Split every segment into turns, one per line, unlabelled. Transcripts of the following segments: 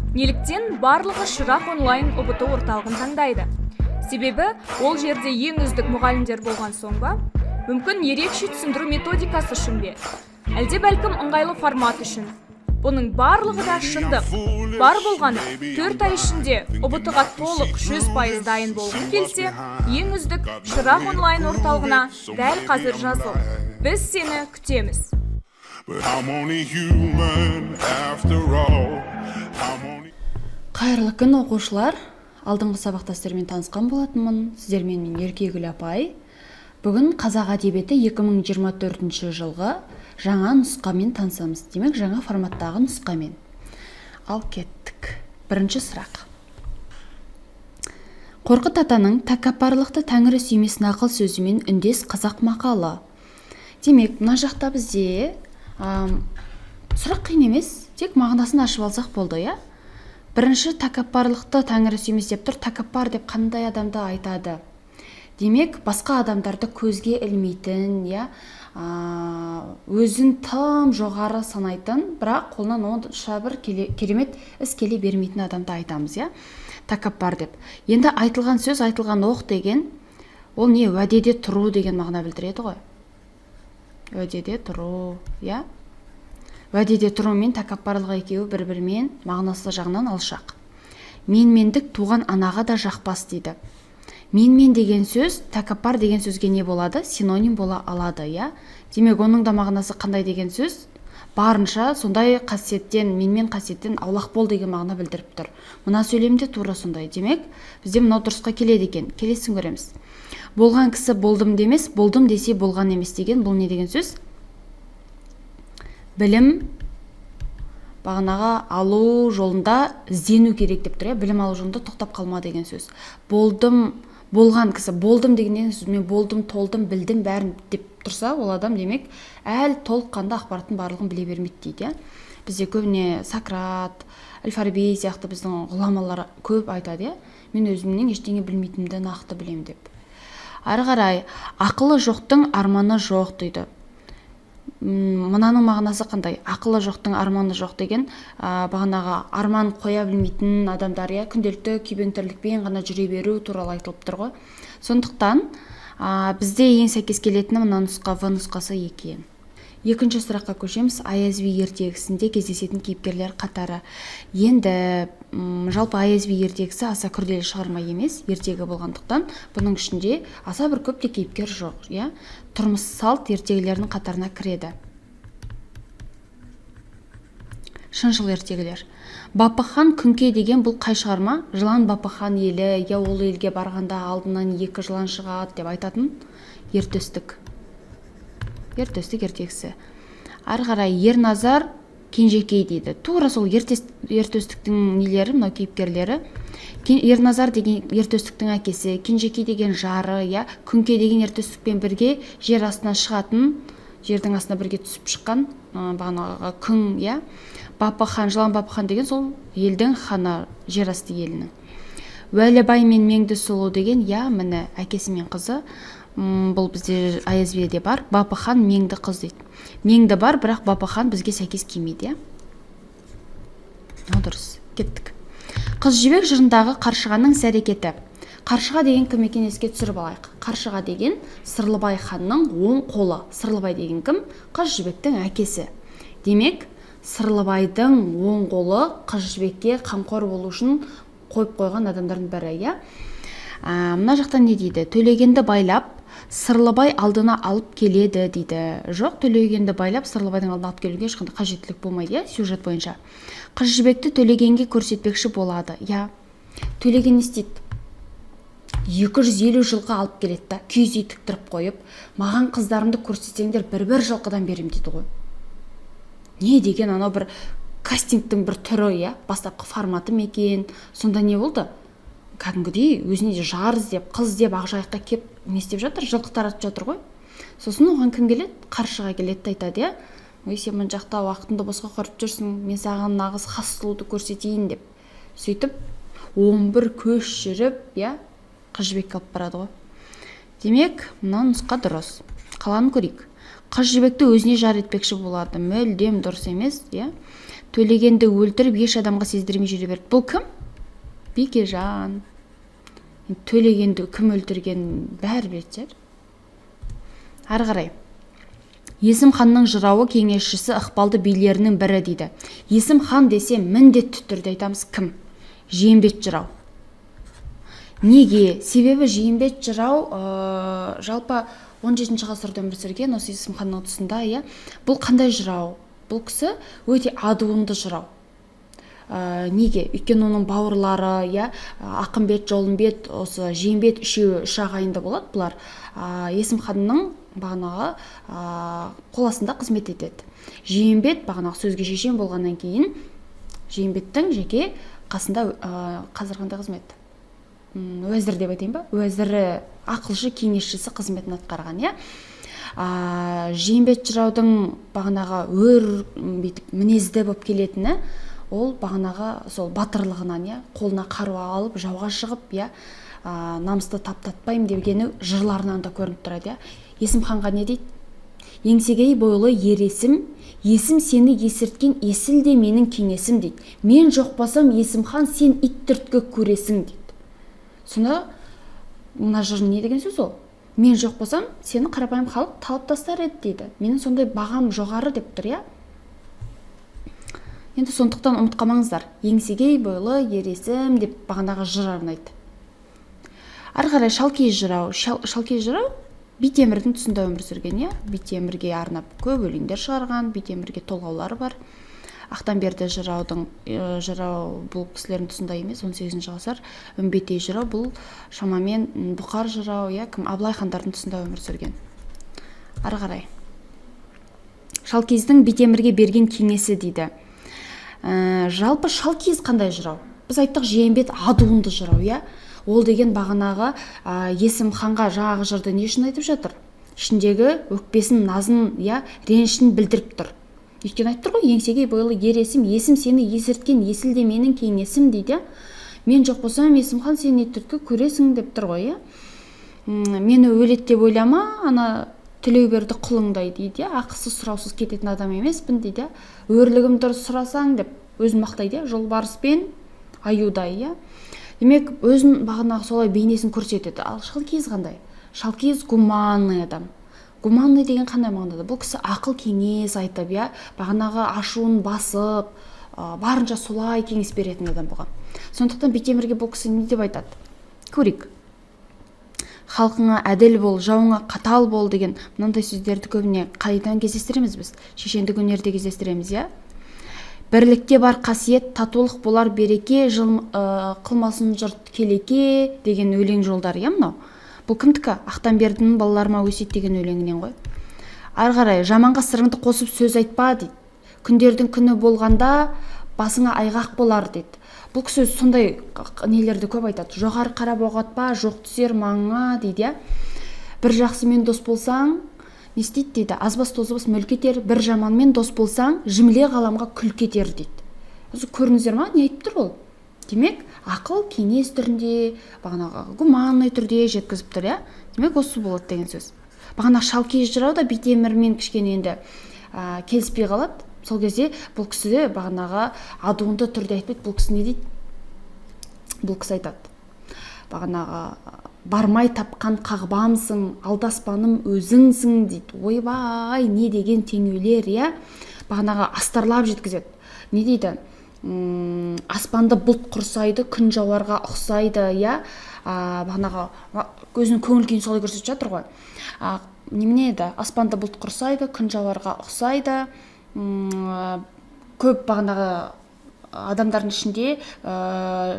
Неліктен барлығы Шырақ онлайн ұбыту орталығын таңдайды? Себебі ол жерде ең үздік мұғалімдер болған соң ба? Мүмкін ерекше түсіндіру методикасы үшін бе? Әлде бәлкім ыңғайлы формат үшін? Бұның барлығы да шындық. Бар болғаны 4 ай ішінде ұбытыға толық 100% дайын болғың келсе, ең үздік Шырақ онлайн орталығына дәл қазір жазыл. Біз сені күтеміз.
Қайырлы күн оқушылар. Алдыңғы сабақта сіздермен танысқан болатынмын. Сіздермен мен Еркегүл апай. Бүгін қазақ әдебиеті 2024 жылғы жаңа нұсқамен танысамыз. Демек, жаңа форматтағы нұсқамен. Ал кеттік. Бірінші сұрақ. Қорқыт атаның тәкаппарлықты тәңірі сүймес нақыл сөзімен үндес қазақ мақалы. Демек, мына жақта бізде сұрақ қиын емес, тек мағынасын ашып алсақ болды, я? Бірінші тәкаппарлықты тәңірі сүймес деп тұр. Тәкаппар деп қандай адамды айтады? Демек, басқа адамдарды көзге ілмейтін, я, өзін тым жоғары санайтын, бірақ қолынан онша бір керемет іс келе бермейтін адамды айтамыз, я? Тәкаппар деп. Енді айтылған сөз, айтылған оқ деген, ол не? Уәдеде тұру деген мағына білдіреді ғой. Уәдеде тұру, я? Уәдеде тұру мен тәкаппарлық екеуі бір-бірімен мағынасы жағынан алшақ. Менмендік туған анаға да жақпас дейді. Менмен деген сөз, тәкаппар деген сөзге не болады? Синоним бола алады, я? Демек, оның да мағынасы қандай деген сөз? Барынша сондай қасиеттен, менмен қасиеттен аулақ бол деген мағына білдіріп тұр. Мына сөйлемде тура сондай. Демек, бізде мынау дұрысқа келеді екен. Келесін көреміз. Болған кісі болдым демес, болдым десе болған емес деген. Бұл не деген сөз? Білім бағанаға алу жолында іздену керек деп тұр. Білім алу жолында тоқтап қалма деген сөз. Болдым, болған кісі, болдым деген сөз, мен болдым, толдым, білдім бәрін деп тұрса, ол адам демек толыққанды ақпараттың барлығын біле бермейді дейді. Бізде көбіне Сократ, Әл-Фараби сияқты біздің ғұламалар көп айтады. Мен өзімнің ештеңе білмейтінімді нақты білем деп. Ары қарай, ақылы жоқтың арманы жоқ дейді. Мынаның мағынасы қандай? Ақылы жоқтың арманы жоқ деген бағанаға арман қоя білмейтін адамдар, күнделікті күйбең тірлікпен ғана жүре беру туралы айтылып тұр ғой. Сондықтан бізде ең сәйкес келетіні мына нұсқа В нұсқасы екен. Екінші сұраққа көшеміз. Аяз би ертегісінде кездесетін кейіпкерлер қатары. Енді жалпы Аяз би ертегісі аса күрделі шығарма емес, ертегі болғандықтан бұның ішінде аса бір көп те кейіпкер жоқ, я? Тұрмыс салт ертегілерінің қатарына кіреді. Шыншыл ертегілер. Бапыхан күнке деген бұл қай шығарма? Жылан Бапыхан елі, я ол елге барғанда алдынан 2 жылан шығады деп айтатын ертөстік. Ертөстік ертегісі. Ары қарай Ерназар Кенжекей дейді. Тура сол ертөстіктің нелері, мынау кейіпкерлері. Ерназар деген ертөстіктің әкесі, Кенжекей деген жары, я, күнке деген ертөстікпен бірге жер астынан шығатын, жердің астына бірге түсіп шыққан бағанағы күң, я. Бапыхан, жылан Бапыхан деген сол елдің ханы, жер асты елінің. Уәлібай мен Меңді сұлу деген, я, міне әкесі мен қызы. Бұл бізде Аяз биде бар. Бапыхан Меңді қыз дейді. Меңді бар, бірақ Бапыхан бізге сәйкес келмейді, я? Дұрыс. Кеттік. Қыз жібек жырындағы Қаршығаның іс-әрекеті. Қаршыға деген кім екен еске түсіріп алайық. Қаршыға деген Сырлыбай ханның оң қолы. Сырлыбай деген кім? Қыз жібектің әкесі. Демек, Сырлыбайдың оң қолы қыз жібекке қамқор болу үшін қойып қойған адамдардың бірі, я? Мына жақтан не дейді? Төлегенді байлап Сырлыбай алдына алып келеді дейді. Жоқ, Төлегенді байлап Сырлыбайдың алдына алып келуге ешқандай қажеттілік болмайды, я, сюжет бойынша. Қыз жібекті Төлегенге көрсетпекші болады, я. Төлеген не істейді? 250 жылға алып келеді да, киіз үй тіктіріп қойып, маған қыздарымды көрсетсеңдер бір жылқыдан берем дейді ғой. Не деген анау бір кастингтің бір түрі, я, бастапқы форматы мекен. Сонда не болды? Кәдімгідей өзіне де жар іздеп, қыз іздеп Ақжайыққа кеп не істеп жатыр, жылқы таратып жатыр ғой. Сосын оған кім келеді? Қаршыға келеді, айтады, я. Ой, сен мына жақта уақытыңды босқа құрып жүрсің, мен саған нағыз хас сұлуды көрсетейін деп. Сөйтіп 11 көш жүріп, я, қыз жібекке алып барады ғой. Демек, мына нұсқа дұрыс. Қаланы көрейік. Қыз жібекті өзіне жар етпекші болады. Мүлдем дұрыс емес, я. төлегенді өлтіріп еш адамға сездірмей жүре берді. Бұл кім? Бекежан. Төлегенді кім өлтірген бәрі білетін шығар. Ары қарай. Есім ханның жырауы кеңесшісі ықпалды билерінің бірі дейді. Есім хан десе міндетті түрде айтамыз кім? Жиенбет жырау. Неге? Себебі Жиенбет жырау жалпы 17 ғасырда өмір сүрген осы Есім ханның тұсында, иә. Бұл қандай жырау? Бұл кісі өте адуынды жырау. Неге? Өйткені оның бауырлары, иә, Ақынбет, Жолымбет, осы Жиенбет үшеуі үш ағайынды болады. Бұлар Есім ханның бағанағы қол астында қызмет етеді. Жиенбет бағанағы сөзге шешен болғаннан кейін Жиенбеттің жеке қасында қазір қандай қызмет? Уәзір деп айтайын ба? Уәзірі, ақылшы, кеңесшісі қызметін атқарған, иә. Жиенбет жыраудың бағанағы өр мінезді болып келетіні, ол бағанағы сол батырлығынан, иә, қолына қару алып, жауға шығып, иә, намысты таптатпайым дегені жырларынан да көрініп тұрады, иә. Есім ханға не дейді? Еңсегей бойлы ер есім, есім сені есірткен есіл де менің кеңесім дейді. Мен жоқ болсам, Есім хан, сен ит түрткі көресің дейді. Сонда мына жыр не деген сөз ол? Мен жоқ болсам, сені қарапайым халық талап тастар еді дейді. Менің сондай бағам жоғары деп тұр, иә. Енді сондықтан ұмытқамаңыздар. Еңсегей бойлы ер есім деп бағанағы жыр арнайды. Ары қарай Шалкей жырау. Шалкей жырау Битемірдің тұсында өмір сүрген, иә. Битемірге арнап көп өлеңдер шығарған, Битемірге толғаулары бар. Ақтанберді жыраудың жырау бұл кісілердің тұсында емес, 18 ғасыр. Үмбетей жырау бұл шамамен Бұқар жырау, иә, кім? Абылай хандардың тұсында өмір сүрген. Ары қарай. Шалкездің Битемірге берген кеңесі дейді. Жалпы Шалкез қандай жырау? Біз айттық Жиенбет адуынды жырау, иә. Ол деген бағанағы Есім ханға жаңағы жырды не үшін айтып жатыр? Ішіндегі өкпесін, назын, иә, ренішін білдіріп тұр. Өйткені айтып тұр ғой, еңсегей бойлы ер есім, есім сені есірткен есіл де менің кеңесім дейді. Мен жоқ болсам, Есім хан, сен ит түрткі көресің деп тұр ғой, иә. Мені өлет деп ойлама, ана Тілеуберді құлыңдай дейді, ақысы сұраусыз кететін адам емеспін дейді. Өрлігім дұрыс сұрасаң деп өзін мақтайды, жолбарыспен аюдай, иә. Демек, өзін бағанағы солай бейнесін көрсетеді. Ал Шалкез қандай? Шалкез гуманный адам. Гуманный деген қандай мағынада? Бұл кісі ақыл кеңес айтып, иә, бағанағы ашуын басып, барынша солай кеңес беретін адам болған. Сондықтан Битемірге бұл кісі не деп айтады? Көрейік. Халқыңа әділ бол, жауыңа қатал бол деген мынандай сөздерді көбіне қайдан кездестіреміз біз? Шешендік өнерде кездестіреміз, иә. Бірлікте бар қасиет, татулық болар береке, қылмасын жұрт келеке деген өлең жолдары, иә, мынау. Бұл кімдікі? Ақтанбердінің балаларыма өсиет деген өлеңінен ғой. Ары қарай, жаманға сырыңды қосып сөз айтпа дейді. Күндердің күні болғанда басыңа айғақ болар дейді. Бұл кісі сондай нелерді көп айтады. Жоғары қарап оғатпа, жоқ түсер маңыңа дейді. Бір жақсымен дос болсаң, не істейді дейді. Азбас тозбас мүлк етер, бір жаманмен дос болсаң, жімле ғаламға күлк етер дейді. Көріңіздер ма? Не айтып тұр ол? Демек, ақыл кеңес түрінде, бағанағы гуманный түрде жеткізіп тұр, иә. Демек, осы болады деген сөз. Бағана Шалкей жырау да Битемірмен кішкене енді келіспей қалады. Сол кезде бұл кісі бағанағы адуынды түрде айтпайды. Бұл кісі не дейді? Бұл кісі айтады. Бағанағы бармай тапқан қағбамсың, алдаспаным өзіңсің дейді. Ойбай, не деген теңеулер, иә. Бағанағы астарлап жеткізеді. Не дейді? Аспанды бұлт құрсайды, күн жауарға ұқсайды, иә. Бағанағы өзінің көңіл күйін солай көрсетіп жатыр ғой. Немене еді? Аспанды бұлт құрсайды, күн жауарға ұқсайды. Көп бағанағы адамдардың ішінде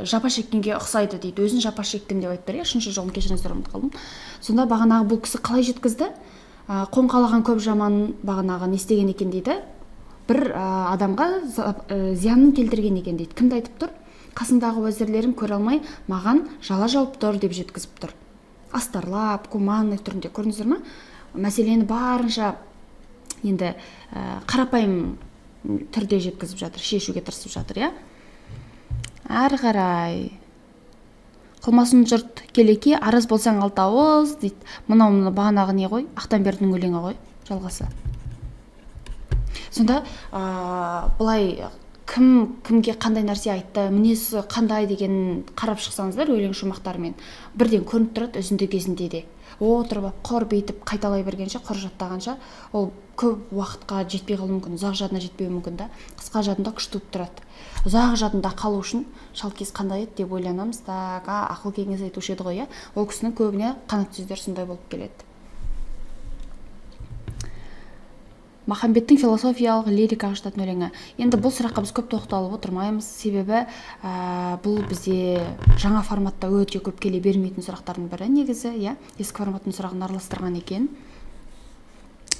жапа шеккенге ұқсайды дейді. Өзін жапа шектім деп айтты, үшінші жолын кешіріңіздер, ұмытып қалдым. Сонда бағанағы бұл кісі қалай жеткізді? Қоңқалаған көп жаман бағанағы не істеген екен дейді. Бір адамға зиянын келтірген екен дейді. Кімді айтып тұр? Қасындағы уәзірлерім көре алмай, маған жала жауып тұр деп жеткізіп тұр. Астарлап, гуманный түрінде. Көрдіңіздер ма? Мәселені барынша енді қарапайым түрде жеткізіп жатыр, шешуге тырысып жатыр, иә. Ары қарай. Қылмасын жұрт келеке, арыз болсаң алты ауыз дейді. Мынау бағанағы не ғой? Ақтанбердінің өлеңі ғой, жалғасы. Сонда былай кімге қандай нәрсе айтты, мінезі қандай деген қарап шықсаңыздар өлең шумақтарымен бірден көрініп тұрады үзінді кезінде де. Отырып алып құр бүйтіп қайталай бергенше, құр жаттағанша ол көп уақытқа жетпей қалуы мүмкін, ұзақ жадына жетпеуі мүмкін да. Қысқа жадында күшті болып тұрады. Ұзақ жадында қалу үшін Шалкиіз қандай еді деп ойланамыз. Ақыл кеңес айтушы еді ғой, ол кісінің көбіне қанат сөздер сондай болып келеді. Махамбеттің философиялық лирикаға жататын өлеңі. Енді бұл сұраққа біз көп тоқталып отырмаймыз, себебі бұл бізде жаңа форматта өте көп келе бермейтін сұрақтардың бірі негізі, ескі форматтың сұрағын араластырған екен.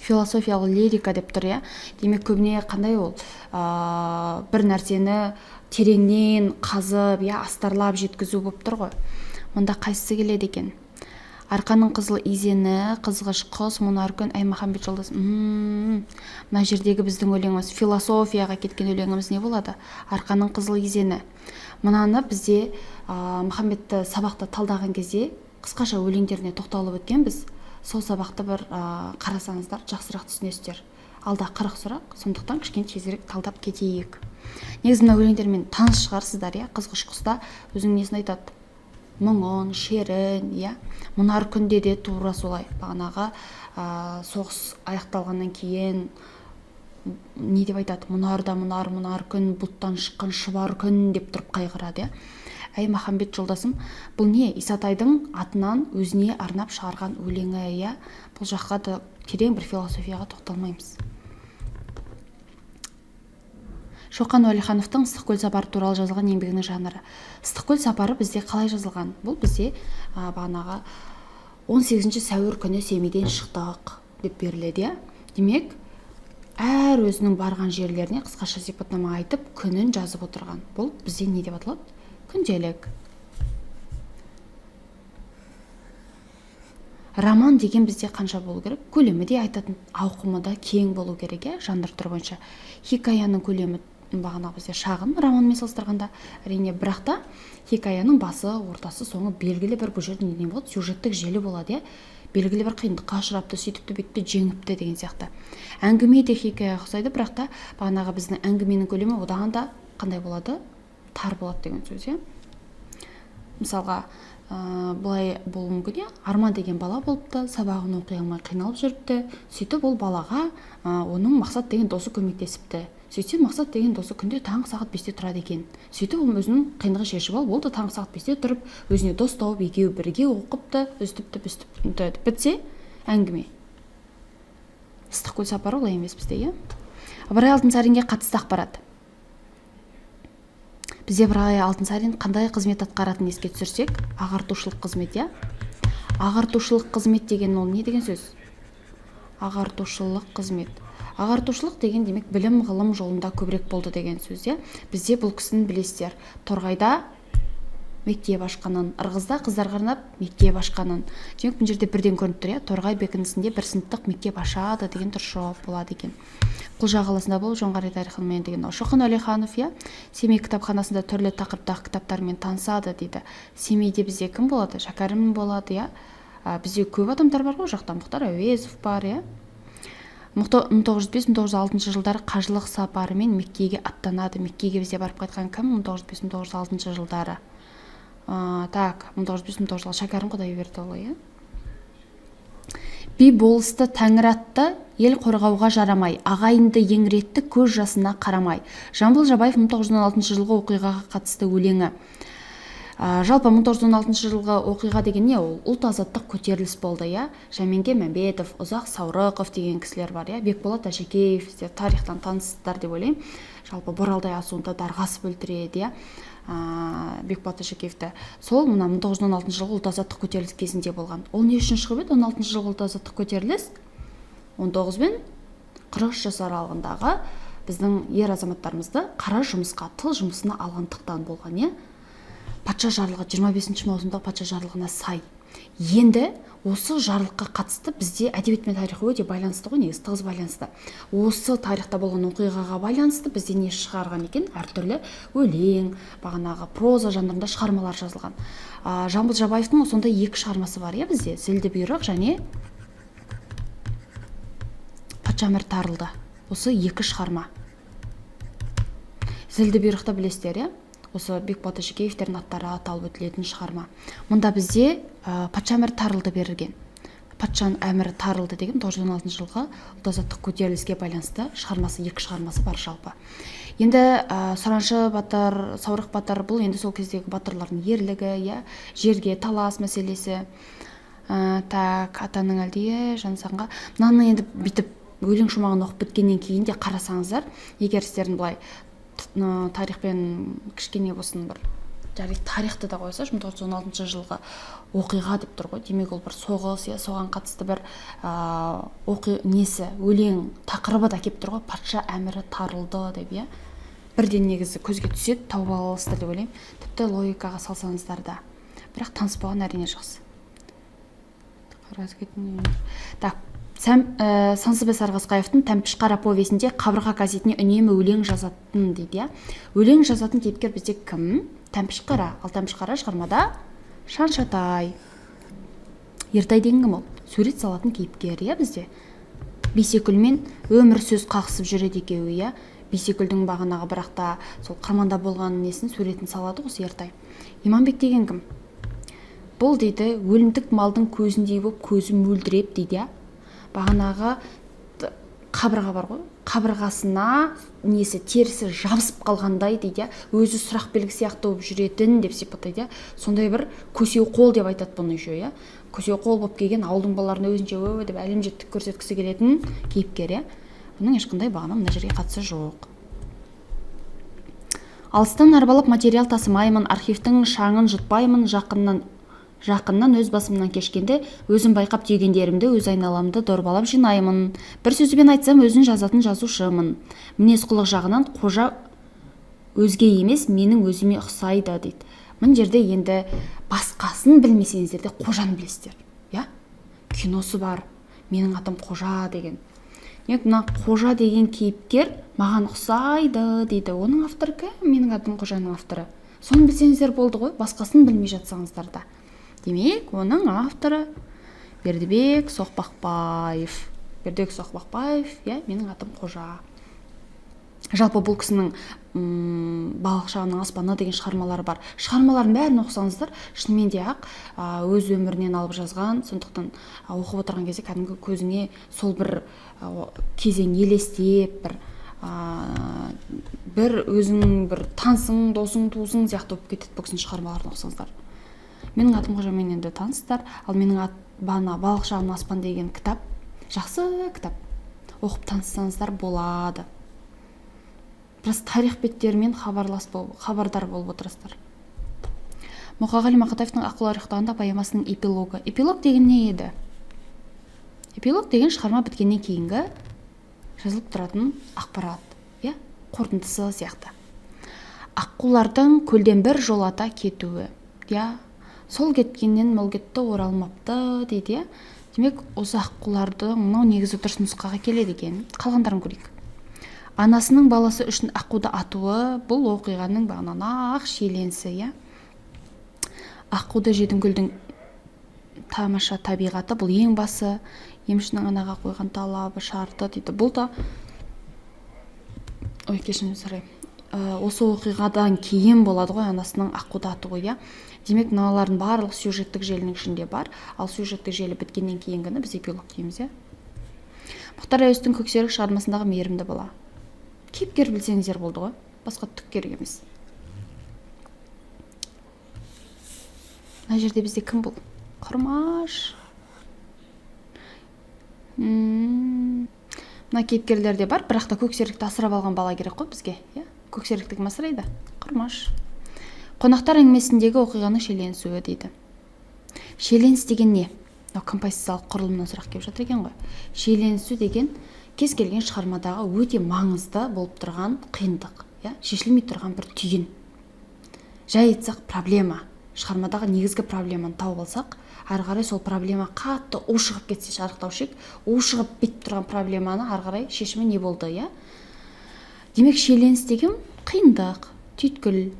Философиялық лирика деп тұр, демек көбіне қандай ол бір нәрсені тереңнен қазып, астарлап жеткізу болып тұр ғой. Мұнда қайсысы келеді екен? Арқаның қызыл изені, қызғыш құс, мұнар күн, әй Махамбет жолдас. Мына жердегі біздің өлеңіміз, философияға кеткен өлеңіміз не болады? Арқаның қызыл изені. Мынаны бізде Махамбетті сабақта талдаған кезде қысқаша өлеңдеріне тоқталып өткен біз. Сол сабақты бір қарасаңыздар, жақсырақ түсінесіздер. Алда 40 сұрақ, сондықтан кішкене тезірек талдап кетейік. Негізі мына өлеңдермен таныс шығарсыздар, қызғыш құста өзінің несін айтады? Мұңын, шерін, мұнар күнде де тура солай. Бағанағы соғыс аяқталғаннан кейін не деп айтады? Мұнарда мұнар күн, бұлттан шыққан шұбар күн деп тұрып қайғырады. Әй Махамбет жолдасым, бұл не? Исатайдың атынан өзіне арнап шығарған өлеңі, бұл жаққа да терең бір философияға тоқталмаймыз. Шоқан Уәлихановтың Ыстықкөл сапары туралы жазылған еңбегінің жанры. Ыстықкөл сапары бізде қалай жазылған? Бұл бізде бағанағы 18 сәуір күні Семейден шықтық деп беріледі. Демек, әр өзінің барған жерлеріне қысқаша сипаттама айтып, күнін жазып отырған. Бұл бізде не деп аталады? Күнделік. Роман деген бізде қанша болу керек? Көлемі де айтатын, ауқымы да кең болу керек, жанр түрі бойынша. Хикаяның көлемі бағанағы бізде шағын, романмен салыстырғанда, әрине, бірақ та хикаяның басы, ортасы, соңы белгілі бір бұл жерде не болады? Сюжеттік желі болады, белгілі бір қиындыққа ұшырапты, сөйтіпті, бүйтті, жеңіпті деген сияқты. Әңгіме де хикаяға ұқсайды, бірақ та бағанағы біздің әңгіменің көлемі одан да қандай болады? Тар болады деген сөз, Мысалға, бұлай болуы мүмкін, Арман деген бала болыпты, сабағын оқи алмай қиналып жүріпті, сөйтіп ол балаға оның Мақсат деген досы көмектесіпті. Сөйтсе Мақсат деген досы күнде таңғы сағат 5-те тұрады екен. Сөйтіп ол өзінің қиындығы шешіп алып, ол да таңғы сағат 5-те тұрып, өзіне дос тауып, екеуі бірге оқыпты, өстіпті, бітсе әңгіме. Ыстықкөл сапары олай емес бізде, Ыбырай Алтынсаринге қатысты ақпарат. Бізде Ыбырай Алтынсарин қандай қызмет атқаратынын еске түсірсек, ағартушылық қызмет, Ағартушылық қызмет деген ол не деген сөз? Ағартушылық қызмет. Ағартушылық деген демек білім ғылым жолында көбірек болды деген сөз, Бізде бұл кісінің білесіздер, Торғайда мектеп ашқанын, Ырғызда қыздарға арнап мектеп ашқанын. Демек бұл жерде бірден көрініп тұр, Торғай бекінісінде бір сыныптық мектеп ашады деген дұрыс жауап болады екен. Құлжа қаласында болып Жоңғар тарихымен деген Шоқан Уәлиханов, Семей кітапханасында түрлі тақырыптағы кітаптармен танысады дейді. Семейде бізде кім болады? Шәкәрім болады, Бізде көп адамдар бар ғой, жақта Мұхтар Әуезов бар, 1905-1906 жылдары қажылық сапарымен Меккеге аттанады. Меккеге бізде барып қайтқан кім? 1905-1906 жылдары. 1905-1906 Шәкәрім Құдайбердіұлы, Би болысты Тәңір атты, ел қорғауға жарамай, ағайынды еңіретті көз жасына қарамай. Жамбыл Жабаев 1916 жылғы оқиғаға қатысты өлеңі. Жалпы 1916 жылғы оқиға деген не? Ол ұлт азаттық көтеріліс болды, Жәменге Мәмбетов, Ұзақ Саурықов деген кісілер бар, Бекболат Әшекеев, тарихтан таныстар деп ойлаймын. Жалпы Боралдай асуында дарғасып өлтіреді, Бекболат Әшекеевті. Сол мына 1916 жылғы ұлт азаттық көтеріліс кезінде болған. Ол не үшін шығып еді? 16 жылғы ұлт азаттық көтеріліс 19 бен 43 жас аралығындағы біздің ер азаматтарымызды қара жұмысқа, тыл жұмысына алғандықтан болған, Патша жарлығы 25 маусымдағы патша жарлығына сай. Енді осы жарлыққа қатысты бізде әдебиет пен тарих өте байланысты ғой, негізі тығыз байланысты. Осы тарихта болған оқиғаға байланысты бізде не шығарған екен? Әртүрлі өлең, бағанағы проза жанрында шығармалар жазылған. Жамбыл Жабаевтың сонда 2 шығармасы бар, бізде Зілді бұйрық және Патша әмір тарылды. Осы 2 шығарма. зілді бұйрықты білесіздер, иә? Осы Бекболат Әшекеевтердің аттары аталып өтілетін шығарма. Мұнда бізде патша әмірі тарылды берілген. Патша әмірі тарылды деген 916 жылғы ұлт-азаттық көтеріліске байланысты шығармасы, 2 шығармасы бар жалпы. Енді Сұраншы батыр, Саурық батыр, бұл енді сол кездегі батырлардың ерлігі, иә, жерге талас мәселесі. Атаның әлдие жансаңға. Мынаны енді бүйтіп өлең шумағын оқып біткеннен кейін де қарасаңыздар, егер сіздердің былай тарихпен кішкене болсын бір тарихты да қойса, 1916 жылғы оқиға деп тұр ғой. Демек ол бір соғыс, соған қатысты бір өлең тақырыбы да келіп тұр ғой. Патша әмірі тарылды деп, иә. Бірден негізі көзге түседі, тауып аласыздар деп ойлаймын. Тіпті логикаға салсаңыздар да. Бірақ таныспаған әрине жақсы. Так, Сансызбай Сарғасқаевтың Тәмпіш қара повесінде Қабырға газетіне үнемі өлең жазатын дейді, иә. Өлең жазатын кейіпкер бізде кім? Тәмпіш қара. Ал Тәмпіш қара шығармада Шаншатай. Ертай деген кім ол? Сурет салатын кейіпкер, иә, бізде. Бейсекүлмен өмір сөз қағысып жүреді екеуі, иә. Бейсекүлдің бағанағы бірақта сол қырманда болған несін суретін салады осы Ертай. Иманбек деген кім? Бұл дейді, өлімдік малдың көзіндей болып көзі мөлдіреп дейді, иә. Бағанағы қабырға бар ғой, қабырғасына несі терісі жабысып қалғандай дейді, өзі сұрақ белгі сияқты болып жүретін деп сипаттайды. Сондай бір көсеу қол деп айтады бұны еще, иә. Көсеу қол болып келген ауылдың балаларына өзінше деп әлемжеттік көрсеткісі келетін кейіпкер, иә. Бұның ешқандай бағана мына жерге қатысы жоқ. Алыстан арбалап материал тасымаймын, архивтің шаңын жұтпаймын, жақыннан өз басымнан кешкенде өзім байқап түйгендерімді өз айналамды дорбалап жинаймын. Бір сөзбен айтсам, өзін жазатын жазушымын. Мінез құлық жағынан қожа өзге емес, менің өзіме ұқсайды дейді. Мына жерде енді басқасын білмесеңіздер де қожаны білесіздер, иә? Киносы бар, менің атым Қожа деген. Мына Қожа деген кейіпкер маған ұқсайды дейді. Оның авторы кім? Менің атым Қожаның авторы. Соны білсеңіздер болды ғой, басқасын білмей жатсаңыздар да. Демек, оның авторы Бердібек Соқпақбаев. Бердібек Соқпақбаев, иә, менің атым Қожа. Жалпы бұл кісінің Балық шағының аспаны деген шығармалары бар. Шығармаларын бәрін оқысаңыздар, шынымен де ақ өз өмірінен алып жазған, сондықтан оқып отырған кезде кәдімгі көзіңе сол бір кезең елестеп, бір өзің бір тансың, досың, туысың сияқты болып кетеді бұл кісінің шығармаларын оқысаңыздар. Менің атым Қожамен енді таныстар, ал менің Балық шағының аспаны деген кітап, жақсы кітап. Оқып таныссаңыздар болады. Біраз тарих беттерімен хабардар болып отырасыздар. Мұқағали Мақатаевтың Аққулар ұйықтағанда поэмасының эпилогы. Эпилог деген не еді? Эпилог деген шығарма біткеннен кейінгі жазылып тұратын ақпарат, иә, қорытындысы сияқты. Аққулардың көлден бір жолата кетуі, иә, сол кеткеннен мол кетті оралмапты дейді, иә. Демек, осы аққулардың мынау негізі дұрыс нұсқаға келеді екен. Қалғандарын көрейік. Анасының баласы үшін аққуды атуы, бұл оқиғаның бағынан ақ шиеленісі, иә. Аққуды жедім гүлдің тамаша табиғаты, бұл ең басы, емшінің анаға қойған талабы, шарты дейді. Бұл да осы оқиғадан кейін болады ғой анасының аққуды атуы, иә. Демек, мыналардың барлық сюжеттік желінің ішінде бар, ал сюжеттік желі біткеннен кейінгіні біз эпилог дейміз, иә. Мұхтар Әуезовтің Көксерек шығармасындағы мейірімді бала. Кейіпкер білсеңіздер болды ғой, басқа түк керек емес. Мына жерде бізде кім бұл? Құрмаш. Мына кейіпкерлерде бар, бірақ та көксеректі асырап алған бала керек қой бізге, иә? Көксеректі кім асырайды? Құрмаш. Қонақтар әңгімесіндегі оқиғаның шиеленісуі дейді. Шиеленіс деген не? Композициялық құрылымнан сұрақ келіп жатыр екен ғой. Шиеленісу деген кез келген шығармадағы өте маңызды болып тұрған қиындық, иә, шешілмей тұрған бір түйін. Жай айтсақ, проблема. Шығармадағы негізгі проблеманы тауып алсақ, ары қарай сол проблема қатты ушығып кетсе, шарықтаушек, ушығып бітіп тұрған проблеманы ары қарай шешімі не болды, иә? Демек, шиеленіс деген қиындық, түйткіл.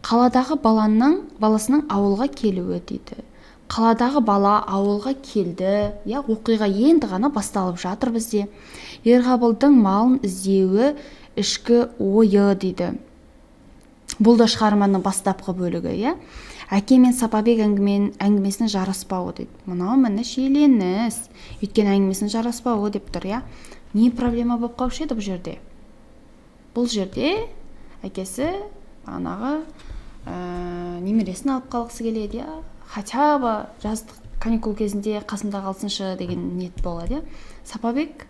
Қаладағы баласының ауылға келуі дейді. Қаладағы бала ауылға келді, иә, оқиға енді ғана басталып жатыр бізде. Ерғабылдың малын іздеуі ішкі ойы дейді. Бұл да шығарманың бастапқы бөлігі, иә. Әке мен Сапабек әңгімесінің жараспауы дейді. Мынау міне шиеленіс. Өйткені әңгімесінің жараспауы деп тұр, иә. Не проблема болып қалушы еді бұл жерде? Бұл жерде әкесі бағанағы немересін алып қалғысы келеді, иә. Хотя бы жаздық каникул кезінде қасымда қалсыншы деген ниет болады, иә. Сапабек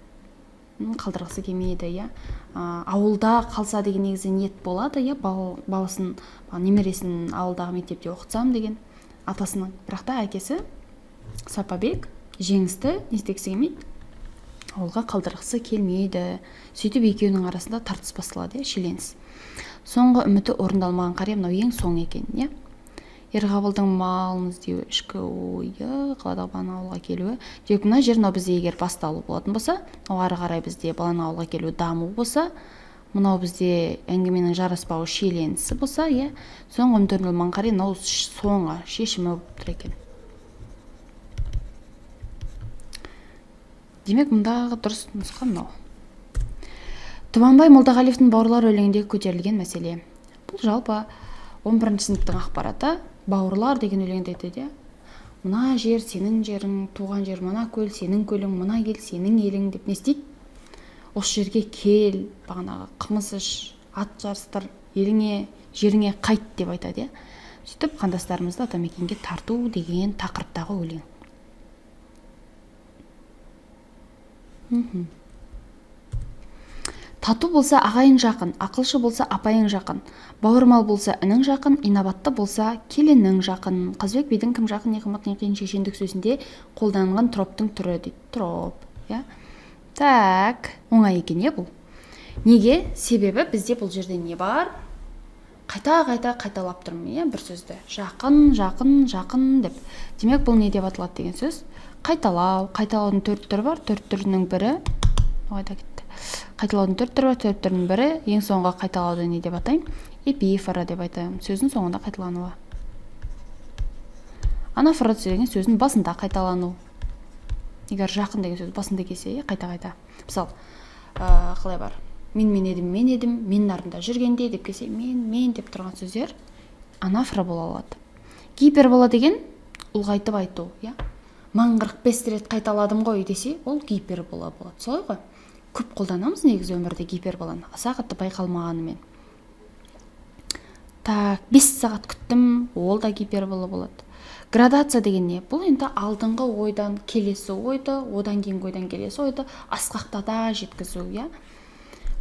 қалдырғысы келмейді, иә. Ауылда қалса деген негізі ниет болады, иә. Баласын, немересін ауылдағы мектепте оқытсам деген атасының. Бірақ та әкесі Сапабек жеңісті не істегісі келмейді, ауылға қалдырғысы келмейді. Сөйтіп екеуінің арасында тартыс басталады, иә, шиеленіс. Соңғы үміті орындалмаған қария мынау ең соң екен, иә. Ерғабылдың малын іздеуі, ішкі ойы, қаладағы баланың ауылға келуі. Демек мына жер мынау бізде егер басталу болатын болса, ары қарай бізде баланың ауылға келуі даму болса, мынау бізде әңгіменің жараспауы шиеленісі болса, иә, соңғы үміті орындалмаған қария мынау соңғы шешімі болып тұр екен. Демек мұндағы дұрыс нұсқа мынау. Тұманбай Молдағалиевтің бауырлар өлеңіндегі көтерілген мәселе. Бұл жалпы 11-ші сыныптың ақпараты. Бауырлар деген өлеңде айтады, мына жер сенің жерің, туған жер мына көл сенің көлің, мына ел сенің елің деп не істейді? Осы жерге кел, бағанағы қымыз іш, ат жарыстыр, еліңе, жеріңе қайт деп айтады, иә. Сөйтіп қандастарымызды атамекенге тарту деген тақырыптағы өлең. Тату болса ағайын жақын, ақылшы болса апайың жақын, бауырмал болса інің жақын, инабатты болса келінің жақын. Қазбек бидің кім жақын, не қымбат, не қиын шешендік сөзінде қолданылған троптың түрі дейді. Троп, иә. Так, оңай екен, иә бұл. Неге? Себебі бізде бұл жерде не бар? Қайта-қайта қайталап тұрмын, иә, бір сөзді. Жақын, жақын, жақын деп. Демек бұл не деп аталады деген сөз? Қайталау. Қайталаудың 4 түрі бар. 4 түрінің бірі қайталаудың 4 түрі бар. 4 түрінің бірі ең соңғы қайталауды не деп атаймын? Эпифора деп айтамын. Сөздің соңында қайталануы. Анафора деген сөздің басында қайталану. Егер жақын деген сөз басында келсе, қайта-қайта. Мысалы, қалай бар? Мен едім, мен артында жүргенде деп келсе, мен деп тұрған сөздер анафора бола алады. Гипербола деген ұлғайтып айту, иә. 1045 рет қайталадым ғой десе, ол гипербола болады. Солай ғой? Көп қолданамыз негізі өмірде гиперболаны, аса қатты байқалмағанымен. Так, 5 сағат күттім, ол да гипербола болады. Градация деген не? Бұл енді алдыңғы ойдан келесі ойды, одан кейінгі ойдан келесі ойды асқақтата жеткізу, иә.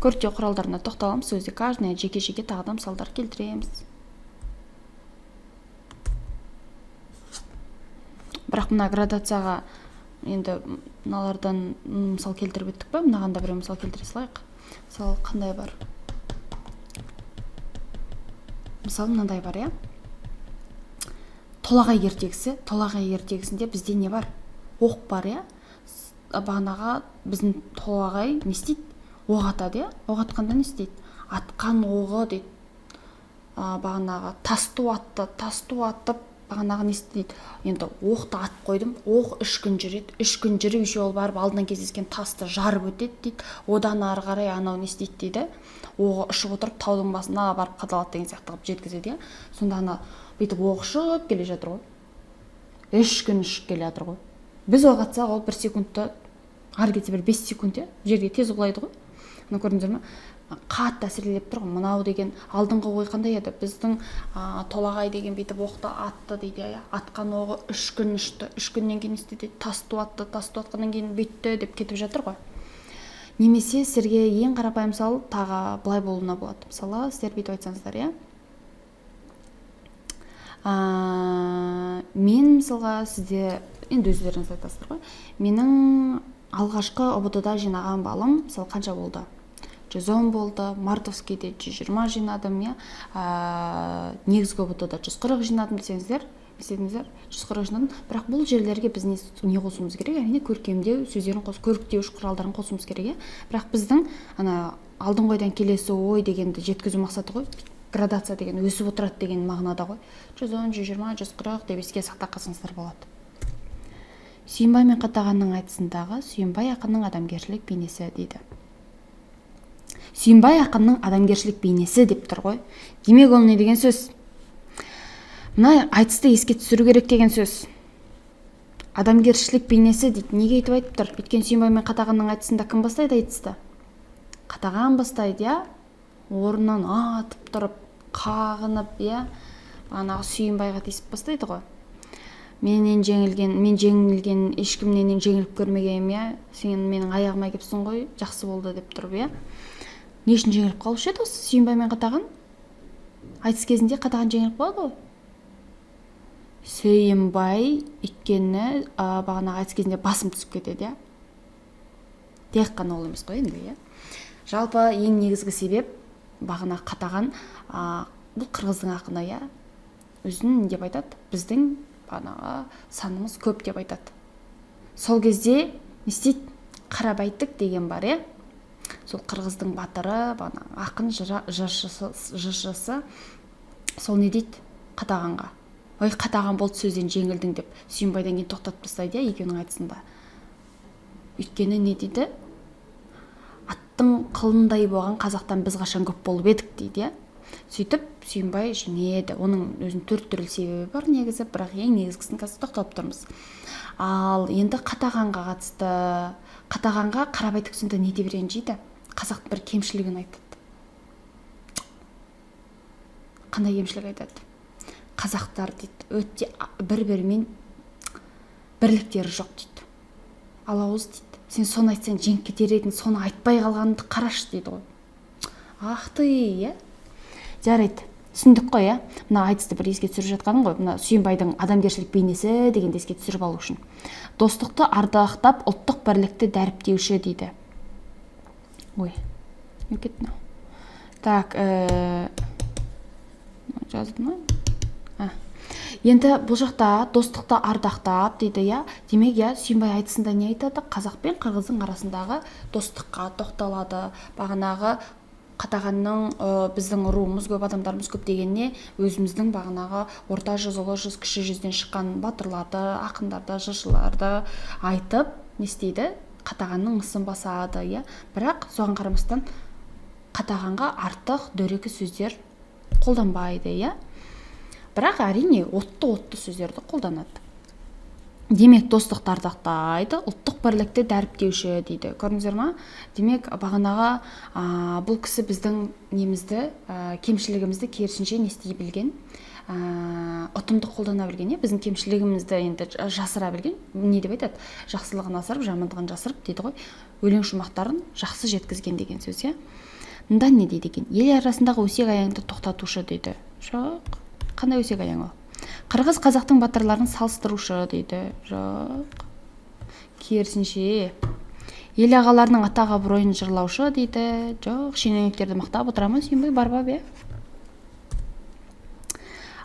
Көрсету құралдарына тоқталамыз, сөзде каждый жеке-жеке тағы да мысалдар келтіреміз. Бірақ мына градацияға енді мыналардан мысал келтіріп өттік па? Мынаған да бір мысал келтіре салайық. Мысалы, қандай бар? Мысалы, мынандай бар, иә. Толағай ертегісінде бізде не бар? Оқ бар, иә. Бағанаға біздің толағай не істейді? Оқ атады, иә. Оқ атқанда не істейді? Атқан оғы дейді. Бағанаға тасту атып, бағанаға не істейді? Енді оқты ат қойдым, оқ 3 күн жүреді. 3 күн жүріп, еще ол барып алдынан кездескен тасты жарып өтеді дейді. Одан ары қарай анау не істейді дейді. Оғы ұшып отырып таудың басына барып қадалады деген сияқты қылып жеткізеді, иә. Сонда ана бүйтіп оқ ұшып келе жатыр ғой. 3 күн ұшып келе жатыр ғой. Біз оқ атсақ, ол 1 секундта, ары кетсе бір 5 секунд, иә. Жерге тез құлайды ғой. Мына көрдіңіздер ме? Қатты әсерлеп тұр ғой. Мынау деген алдыңғы ой қандай еді? Біздің толағай деген бүйтіп оқты атты дейді, иә. Атқан оғы 3 күн ұшты. 3 күннен кейін істеді, тасту атқаннан кейін бүйтті деп кетіп жатыр ғой. Немесе сіздерге ең қарапайым мысал тағы былай болуына болады. Мысалы, сіздер бүйтіп айтсаңыздар, иә. Мен мысалға сізде енді өздеріңіз айтасыздар ғой. Менің алғашқы ұбт-да жинаған балым, мысалы, қанша болды? 110 болды, Мартовскийде 120 жинадым, иә. Негізгі ұбт-да 140 жинадым десеңіздер, 140 жинадым. Бірақ бұл жерлерге біз не қосуымыз керек? Әрине көркемдеу сөздерін көріктеуіш құралдарын қосуымыз керек, бірақ біздің алдыңғы ойдан келесі ой дегенді жеткізу мақсаты ғой. Градация деген өсіп отырады деген мағынада ғой. 110, 120, 140 деп еске сақтап қалсаңыздар болады. Сүйінбай мен Қатағанның айтысындағы Сүйінбай ақынның адамгершілік бейнесі дейді. Сүйінбай ақынның адамгершілік бейнесі деп тұр ғой. Демек ол не деген сөз? Мына айтысты еске түсіру керек деген сөз. Адамгершілік бейнесі дейді. Неге айтып айтып тұр? Өйткені Сүйінбай мен Қатағанның айтысында кім бастайды айтысты? Қатаған бастайды, иә. Орнынан атып тұрып, қағынып, иә. Бағанағы Сүйінбайға тиісіп бастайды ғой. Мен жеңілген, ешкімнен жеңіліп көрмегенмін, иә. Сен менің аяғыма кепсің ғой, жақсы болды деп тұрып, иә. Не үшін жеңіліп қалушы еді осы Сүйінбай мен Қатаған? Айтыс кезінде Қатаған жеңіліп қалды ғой. Сүйінбай өйткені бағанағы айтыс кезінде басым түсіп кетеді, иә. Тек қана ол емес қой енді, иә. Жалпы ең негізгі себеп бағанағы Қатаған бұл қырғыздың ақыны, иә. Өзін деп айтады, біздің бағанағы санымыз көп деп айтады. Сол кезде не істейді? Қарабайтық деген бар, иә. Сол қырғыздың батыры, ақын жыршысы, сол не дейді? Қатағанға. Ой, Қатаған болды сөзден жеңілдің деп Сүйінбайдан кейін тоқтатып тастайды, иә, екеуінің айтысында. Өйткені не дейді? Аттың қылындай болған қазақтан біз қашан көп болып едік дейді, иә. Сөйтіп Сүйінбай жеңеді. Оның өзінің төрт түрлі себебі бар негізі, бірақ ең негізгісін қазір тоқталып тұрмыз. Ал енді Қатағанға қатысты. Қатағанға Қарабайтық сонда не деп ренжиді? Қазақтың бір кемшілігін айтады. Қандай кемшілік айтады? Қазақтар дейді, өте бір-бірімен бірліктері жоқ дейді. Алауыз дейді. Сен соны айтсаң жеңіп кетер едің, соны айтпай қалғаныңды қарашы дейді ғой. Ақты, иә. Жарайды. Түсіндік қой, иә. Мына айтысты бір еске түсіріп жатқаным ғой. Мына Сүйінбайдың адамгершілік бейнесі дегенді еске түсіріп алу үшін. Достықты ардақтап, ұлттық бірлікті дәріптеуші дейді. Ой, не кетті мынау. Так, жазды ма? Енді бұл жақта достықты ардақтап дейді, иә. Демек, иә, Сүйінбай айтысында не айтады? Қазақ пен қырғыздың арасындағы достыққа тоқталады. Бағанағы Қатағанның біздің руымыз көп, адамдарымыз көп дегенне өзіміздің бағанағы орта жүз, ұлы жүз, кіші жүзден шыққан батырларды, ақындарды, жыршыларды айтып, не істейді? Қатағанның мысын басады, иә. Бірақ соған қарамастан Қатағанға артық дөрекі сөздер қолданбайды, иә. Бірақ әрине отты сөздерді қолданады. Демек, достықты ардақтайды, ұлттық бірлікті дәріптеуші дейді. Көрдіңіздер ма? Демек, бағанаға бұл кісі біздің немізді, кемшілігімізді керісінше не істей білген, ұтымды қолдана білген, біздің кемшілігімізді енді жасыра білген. Не деп айтады? Жақсылығын асырып, жамандығын жасырып дейді ғой. Өлең шумақтарын жақсы жеткізген деген сөз, иә. Мұнда не дейді екен? Ел арасындағы өсек аяңды тоқтатушы дейді. Жоқ. Қандай өсек аяң ол? Қырғыз қазақтың батырларын салыстырушы дейді. Жоқ. Керісінше. Ел ағаларының атаға абыройын жырлаушы дейді. Жоқ. Шенеуніктерді мақтап отыра ма Сүйінбай? Бар ба бе?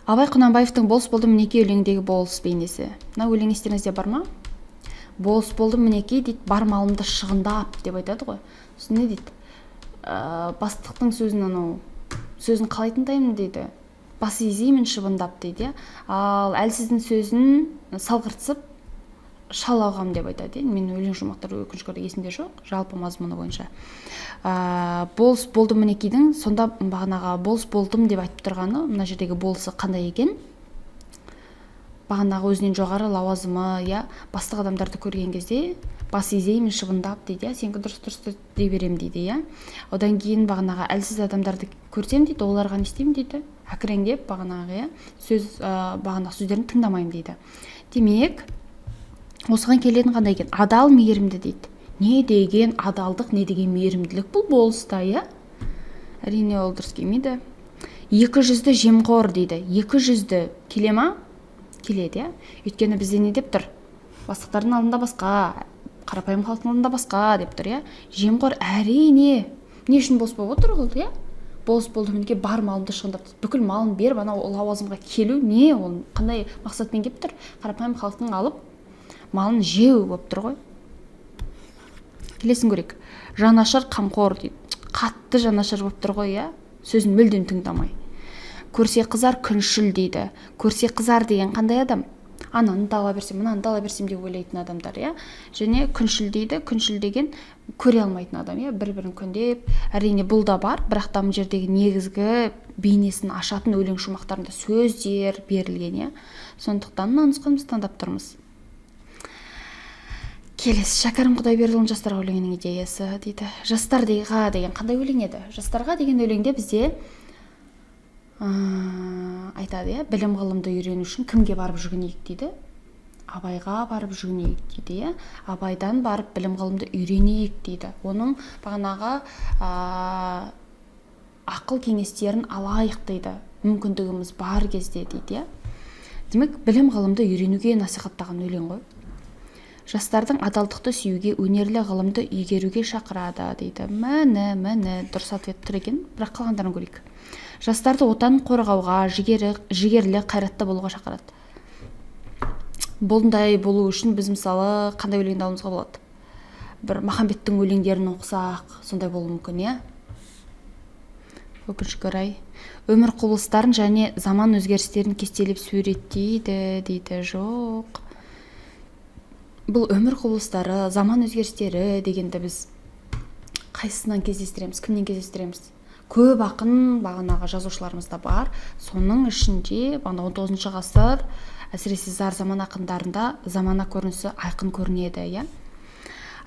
Абай Құнанбаевтың болыс болдым мінеки өлеңдегі болыс бейнесі. Мына өлең естеріңізде бар ма? Болыс болдым мінеки дейді, бар малымды шығындап деп айтады ғой. Сосын не дейді? Бастықтың сөзін қалай тыңдаймын дейді. Бас изеймін шыбындап дейді. Ал әлсіздің сөзін салғыртсып шалауғам деп айтады. Мен өлең шумақтары өкінішке орай есімде жоқ, жалпы мазмұны бойынша. Болыс болдым мінекейдің сонда бағанаға болыс болдым деп айтып тұрғаны, мына жердегі болысы қандай екен? Бағанаға өзінен жоғары лауазымы, я бастық адамдарды көрген кезде бас изеймін шыбындап дейді, сенгі дұрыс дей берем дейді, я. Одан кейін бағанаға әлсіз адамдарды көрсем дейді, оларға не істеймін дейді. Әкіреңдеп бағанағы, бағанағы сөздерін тыңдамаймын дейді. Демек, осыған келетін қандай екен? Адал мейірімді дейді. Не деген адалдық, не деген мейірімділік бұл болыста, иә? Әрине ол дұрыс келмейді. 200-ді жемқор дейді. 200-ді келе ма? Келеді, иә? Өйткені бізде не деп тұр? Бастықтардың алдында басқа, қарапайым халықтың алдында басқа деп тұр, иә? Жемқор әрине. Не үшін болыс болып отыр ол, иә? Болыс болды мінеке бар малымды шығындап, бүкіл малын беріп, ана лауазымға келу не? Ол қандай мақсатпен келіп тұр? Қарапайым халықтың алып малын жеу болып тұр ғой. Келесін көрейік. Жанашыр қамқор дейді. Қатты жанашыр болып тұр ғой, иә? Сөзін мүлдем тыңдамай. Көрсе қызар күншіл дейді. Көрсе қызар деген қандай адам? ананы да ала берсем, мынаны да ала берсем деп ойлайтын адамдар, иә. Және күншіл дейді. Күншіл деген көре алмайтын адам, иә. Бір-бірін күндеп, әрине бұл да бар, бірақ та мына жердегі негізгі бейнесін ашатын өлең шумақтарында сөздер берілген, иә. Сондықтан мына нұсқаны біз таңдап тұрмыз. Келесі, Шәкәрім Құдайбердіұлының жастарға өлеңінің идеясы дейді. Жастарға деген қандай өлең еді? Жастарға деген өлеңде бізде айтады, иә, білім ғылымды үйрену үшін кімге барып жүгінейік дейді? Абайға барып жүгінейік дейді, иә. Абайдан барып білім ғылымды үйренейік дейді. Оның бағанағы ақыл кеңестерін алайық дейді. Мүмкіндігіміз бар кезде дейді, иә. Демек, білім ғылымды үйренуге насихаттаған өлең ғой. Жастардың адалдықты сүюге, өнерлі ғылымды игеруге шақырады дейді. Міне, дұрыс ответ тұр екен, бірақ қалғандарын көрейік. Жастарды отан қорғауға, жігерлі, қайратты болуға шақырады. Бұндай болу үшін біз мысалы қандай өлеңді алуымызға болады? Бір Махамбеттің өлеңдерін оқысақ, сондай болуы мүмкін, иә? Өкінішке орай. Өмір құбылыстарын және заман өзгерістерін кестелеп суреттейді дейді. Жоқ. Бұл өмір құбылыстары, заман өзгерістері дегенді біз қайсысынан кездестіреміз, кімнен кездестіреміз? Көп ақын бағанағы жазушыларымызда бар. Соның ішінде 19 ғасыр, әсіресе зар заман ақындарында замана көрінісі айқын көрінеді, иә.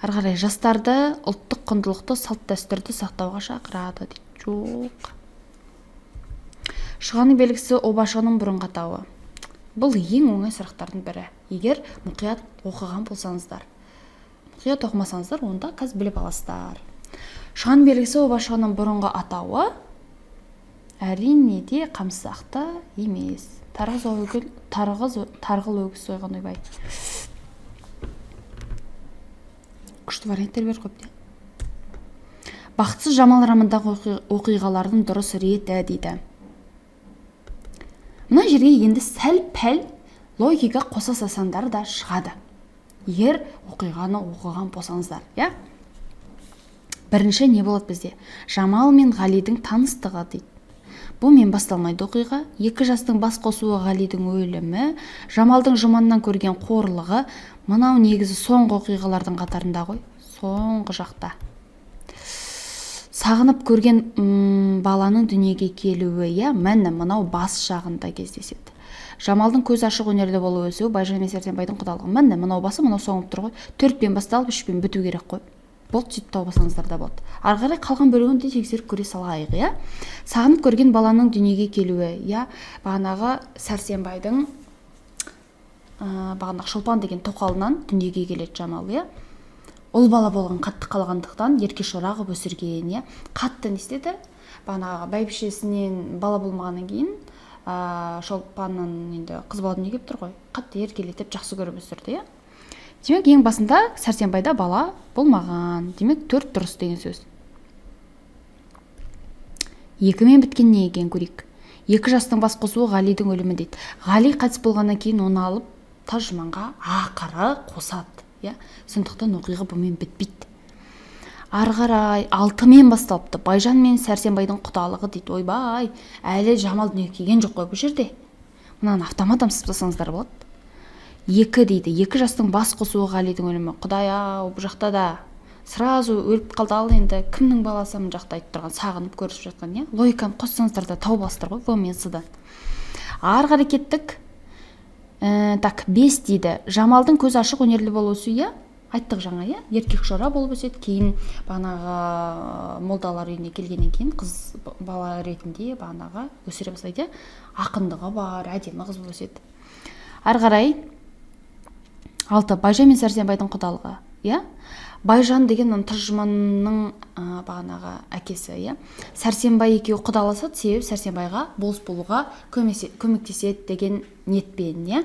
Ары қарай жастарды ұлттық құндылықты, салт дәстүрді сақтауға шақырады дейді. Жоқ. Шығаның белгісі обашының бұрынғы атауы. Бұл ең оңай сұрақтардың бірі. Егер мұқият оқыған болсаңыздар, мұқият оқымасаңыздар, онда қазір біліп аласыздар. Шыған белгісі обашының бұрынғы атауы әрине де қамсақты емес. Тарғыл өгіз сойған ойбай. Күшті варианттар бер қойыпты. Бақытсыз Жамал романдағы оқиғалардың дұрыс реті дейді. Мына жерге енді сәл-пәл логика қоса салсаңдар да шығады. Егер оқиғаны оқыған болсаңыздар, иә? Бірінші не болады бізде? Жамал мен Ғалидің таныстығы дейді. Бұл мен басталмайды оқиға. Екі жастың бас қосуы, Ғалидің өлімі, Жамалдың Жұманнан көрген қорлығы, мынау негізі соңғы оқиғалардың қатарында ғой. Соңғы жақта. Сағынып көрген баланың дүниеге келуі, иә, мәні мынау бас жағында кездеседі. Жамалдың көз ашық өнерлі болуы өсуі, Байжан мен Сәрсенбайдың құдалығы. Мәні мынау басы, мынау соңып тұр ғой. 4-пен басталып 3-пен біту керек қой. Болды, сөйтіп тауып алсаңыздар да болады. Ары қарай қалған бөлігін де тексеріп көре салайық, иә. Сағынып көрген баланың дүниеге келуі, иә, бағанағы Сәрсенбайдың бағанағы Шолпан деген тоқалынан дүниеге келеді Жамал, иә. Ол бала болған қатты қалғандықтан ерке шора қып өсірген, иә. Қатты не істеді? Бағанағы бәйбішесінен бала болмағаннан кейін Шолпанның енді қыз бала дүниеге келіп тұр ғой. Қатты еркелетіп жақсы көріп өсірді, иә. Демек, ең басында Сәрсенбайда бала болмаған. Демек, 4 дұрыс деген сөз. 2-мен біткен не екен көрейік. 2 жастың бас қосуы, Ғалидің өлімі дейді. Ғали қайтыс болғаннан кейін оны алып Тажманға ақыры қосады, иә. Сондықтан оқиға бұмен бітпейді. Ары қарай 6-мен басталыпты. Байжан мен Сәрсенбайдың құдалығы дейді. Ойбай, әлі Жамал дүниеге келген жоқ қой бұл жерде. Мынаны автомат сызбасаңыздар болады. 2 дейді. 2 жастың бас қосуы, Ғалидің өлімі. Құдай-ау, бұл жақта да сразу өліп қалды, ал енді кімнің баласы мына жақта айтып тұрған, сағынып көрісіп жатқан, иә. Логиканы қоссаңыздар да тауып аласыздар ғой, мен сыдан. Ары қарай кеттік. Так, 5 дейді. Жамалдың көз ашық өнерлі болуы, иә. Айттық жаңа, иә. Еркек шора болып өседі. Кейін бағанағы молдалар үйіне келгеннен кейін қыз бала ретінде бағанағы өсіре бастайды. Ақындығы бар, әдемі қыз болып өседі. Ары қарай 6. Байжан мен Сәрсенбайдың құдалығы, иә. Байжан деген Тажманның бағанағы әкесі, иә. Сәрсенбай екеуі құдаласады, себебі Сәрсенбайға болыс болуға көмектеседі деген ниетпен, иә.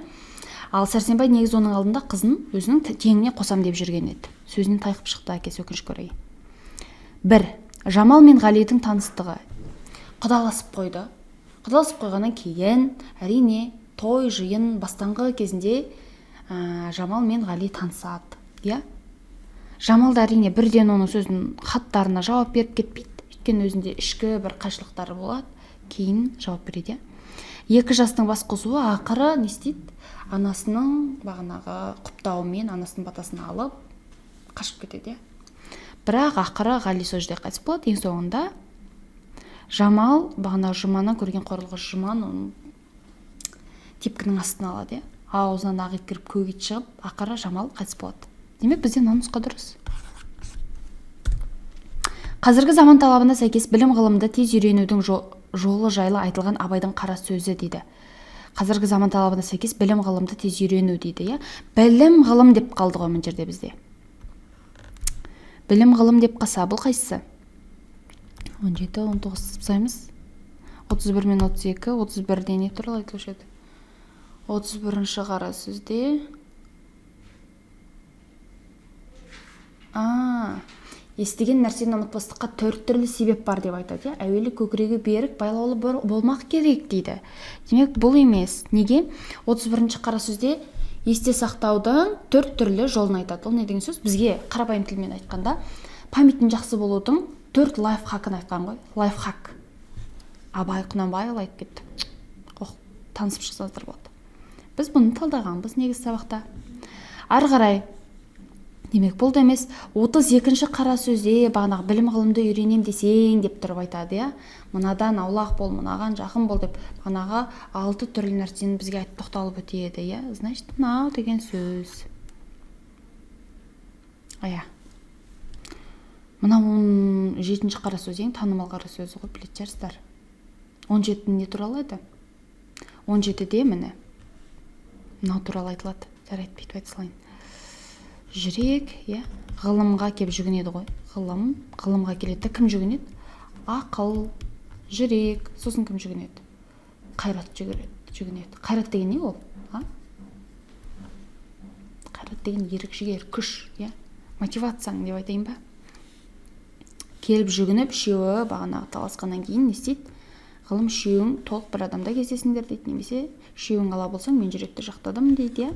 Ал Сәрсенбай негіз оның алдында қызын өзінің теңіне қосам деп жүрген еді. Сөзінен тайқып шықты әкесі, өкінішке орай. 1. Жамал мен Ғалидің таныстығы. Құдаласып қойды. Құдаласып қойғаннан кейін, әрине, той жиын бастаңғы кезінде Жамал мен Ғали танысады, иә. Жамал да әрине бірден оның сөзінің хаттарына жауап беріп кетпейді. Өйткені өзінде ішкі бір қайшылықтары болады. Кейін жауап береді. Екі жастың бас қосуы ақыры не істейді? Анасының бағанағы құптауымен анасының батасын алып қашып кетеді. Бірақ ақыры Ғали сол жерде қайтыс болады. Ең соңында Жамал бағанағы Жұманнан көрген қорлығы Жұман оның тепкінің астына алады. Аузынан ақ ит кіріп көк ит шығып, ақыры Жамал қайтыс болады. Демек бізде мына нұсқа дұрыс. Қазіргі заман талабына сәйкес білім ғылымды тез үйренудің жолы жайлы айтылған Абайдың қара сөзі дейді. Қазіргі заман талабына сәйкес білім ғылымды тез үйрену дейді. Білім ғылым деп қалды ғой мына жерде бізде. Білім ғылым деп қалса, бұл қайсысы? 17, 19 саймыз. 31 мен 32, 31-де не туралы айтылушы еді? 31-ші қара сөзде естіген нәрсені ұмытпастыққа 4 түрлі себеп бар деп айтады. Әуелі көкірегі берік, байлаулы болмақ керек дейді. Демек, бұл емес. Неге? 31-ші қара сөзде есте сақтаудың 4 түрлі жолын айтады. Ол не деген сөз? Бізге қарапайым тілмен айтқанда памятің жақсы болудың 4 лайфхакын айтқан ғой. Лайфхак. Абай Құнанбайұлы айтып кетті. Танысып шықсаңыздар болады. Біз бұны талдағанбыз негізгі сабақта. Ары қарай. Демек, бұл да емес. 32-ші қара сөзде бағанағы білім ғылымды үйренем десең деп тұрып айтады. Мынадан аулақ бол, мынаған жақын бол деп бағанағы 6 түрлі нәрсені бізге айтып тоқталып өтеді. Значит, мынау деген сөз. Мына 17-ші қара сөз ең танымал қара сөзі ғой, білетін шығарсыздар. 17 не туралы еді? 17-де міне мынау туралы айтылады. Жарайды, бүйтіп айта салайын. Жүрек, ғылымға келіп жүгінеді ғой. Ғылымға келеді. Кім жүгінеді? Ақыл, жүрек, сосын кім жүгінеді? Қайрат жүгінеді. Қайрат деген не ол? Қайрат деген ерік жігер, күш, мотивацияң деп айтайын ба? Келіп жүгініп, үшеуі бағанағы таласқаннан кейін не істейді? Ғылым үшеуің толық бір адамда кездесіңдер дейді, немесе үшеуің ала болсаң мен жүректі жақтадым дейді.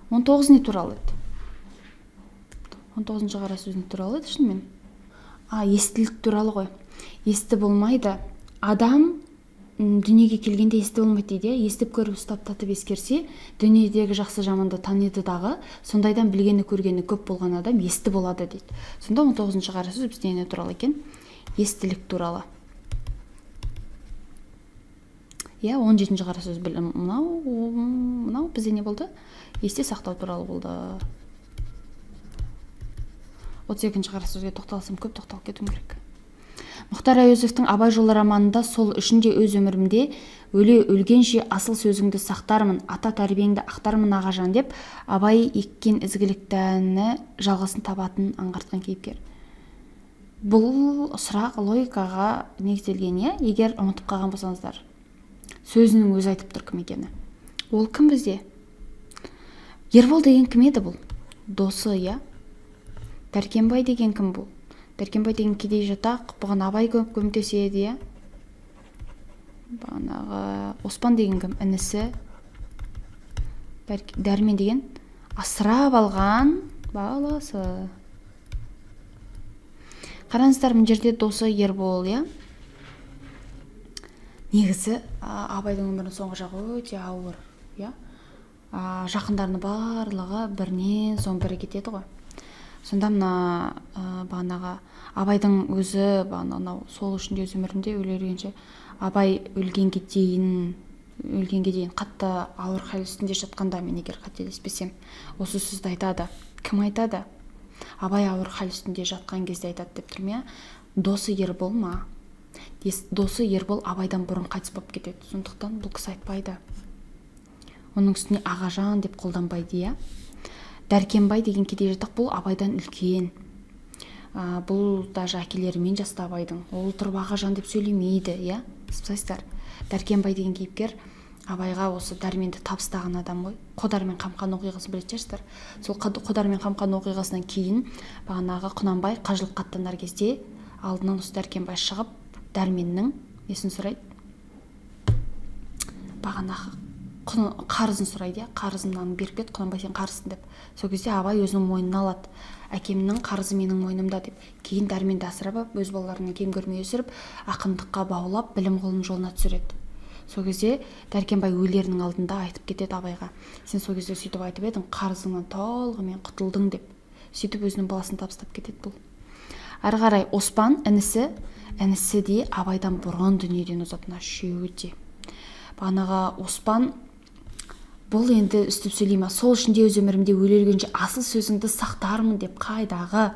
19 не туралы еді? 19-ші қара сөз не туралы еді шынымен? Естілік туралы ғой. Есті болмайды. Адам дүниеге келгенде есті болмайды дейді. Естіп көріп ұстап татып ескерсе, дүниедегі жақсы жаманды таниды дағы, сондайдан білгені көргені көп болған адам есті болады дейді. Сонда 19-ші қара сөз бізде не туралы екен? Естілік туралы. 17-ші қара сөз білім. Мынау бізде не болды? Есте сақтау туралы болды. 32-ші қара сөзге тоқталсам көп тоқталып кетуім керек. Мұхтар Әуезовтің Абай жолы романында сол үшін де өз өмірімде өлгенше асыл сөзіңді сақтармын, ата тәрбиеңді ақтармын ағажан деп Абай еккен ізгілік дәні жалғасын табатын аңғартқан кейіпкер. Бұл сұрақ логикаға негізделген, егер ұмытып қалған болсаңыздар. Сөзінің өзі айтып тұр кім екені. Ол кім бізде? Ербол деген кім еді бұл? Досы, Дәркембай деген кім бұл? Дәркембай деген кедей жатақ, бұған Абай көмектеседі, Бағанағы Оспан деген кім? Інісі. Дәрмен деген асырап алған баласы. Қараңыздар, мына жерде досы Ербол, Негізі Абайдың өмірінің соңғы жағы өте ауыр, Жақындарының барлығы бірінен соң бірі кетеді ғой. Сонда мына бағанағы Абайдың өзі сол үшін де өз өмірінде өлгенше Абай өлгенге дейін қатты ауыр хал үстінде жатқанда, мен егер қателеспесем, осы сөзді айтады. Кім айтады? Абай ауыр хал үстінде жатқан кезде айтады деп тұрмын, Досы Ербол ма? Досы Ербол Абайдан бұрын қайтыс болып кетеді. Сондықтан бұл кісі айтпайды. Оның үстіне ағажан деп қолданбайды, Дәркембай деген кедей жатақ, бұл Абайдан үлкен. Бұл даже әкелерімен жасты Абайдың. Ол тұрып ағажан деп сөйлемейді, Сыпсайсыздар. Дәркембай деген кейіпкер Абайға осы дәрменді табыстаған адам ғой. Қодар мен Қамқан оқиғасын білетін шығарсыздар. Сол Қодар мен Қамқан оқиғасынан кейін бағанағы Құнанбай қажылық аттанар кезде алдынан осы Дәркембай шығып, дәрменнің несін сұрайды? Бағанағы қарызын сұрайды, қарызымнан беріп кет, Құнанбай сен қарызсың деп. Сол кезде Абай өзінің мойнына алады. Әкемнің қарызы менің мойнымда деп. Кейін дәрменді асырап, өз балаларының кем көрмей өсіріп, ақындыққа баулап, білім ғылым жолына түсіреді. Сол кезде Дәркембай өлерінің алдында айтып кетеді абайға: сен сол кезде сөйтіп айтып едің, қарызыңнан толығымен құтылдың деп. Сөйтіп өзінің баласын табыстап кетеді бұл. Ары қарай Оспан інісі де абайдан бұрын дүниеден озады. Мына үшеуі де. Бағанағы Оспан бұл енді үстіп сөйлей ма, сол үшін де өз өмірімде өле-өлгенше асыл сөзіңді сақтармын деп қайдағы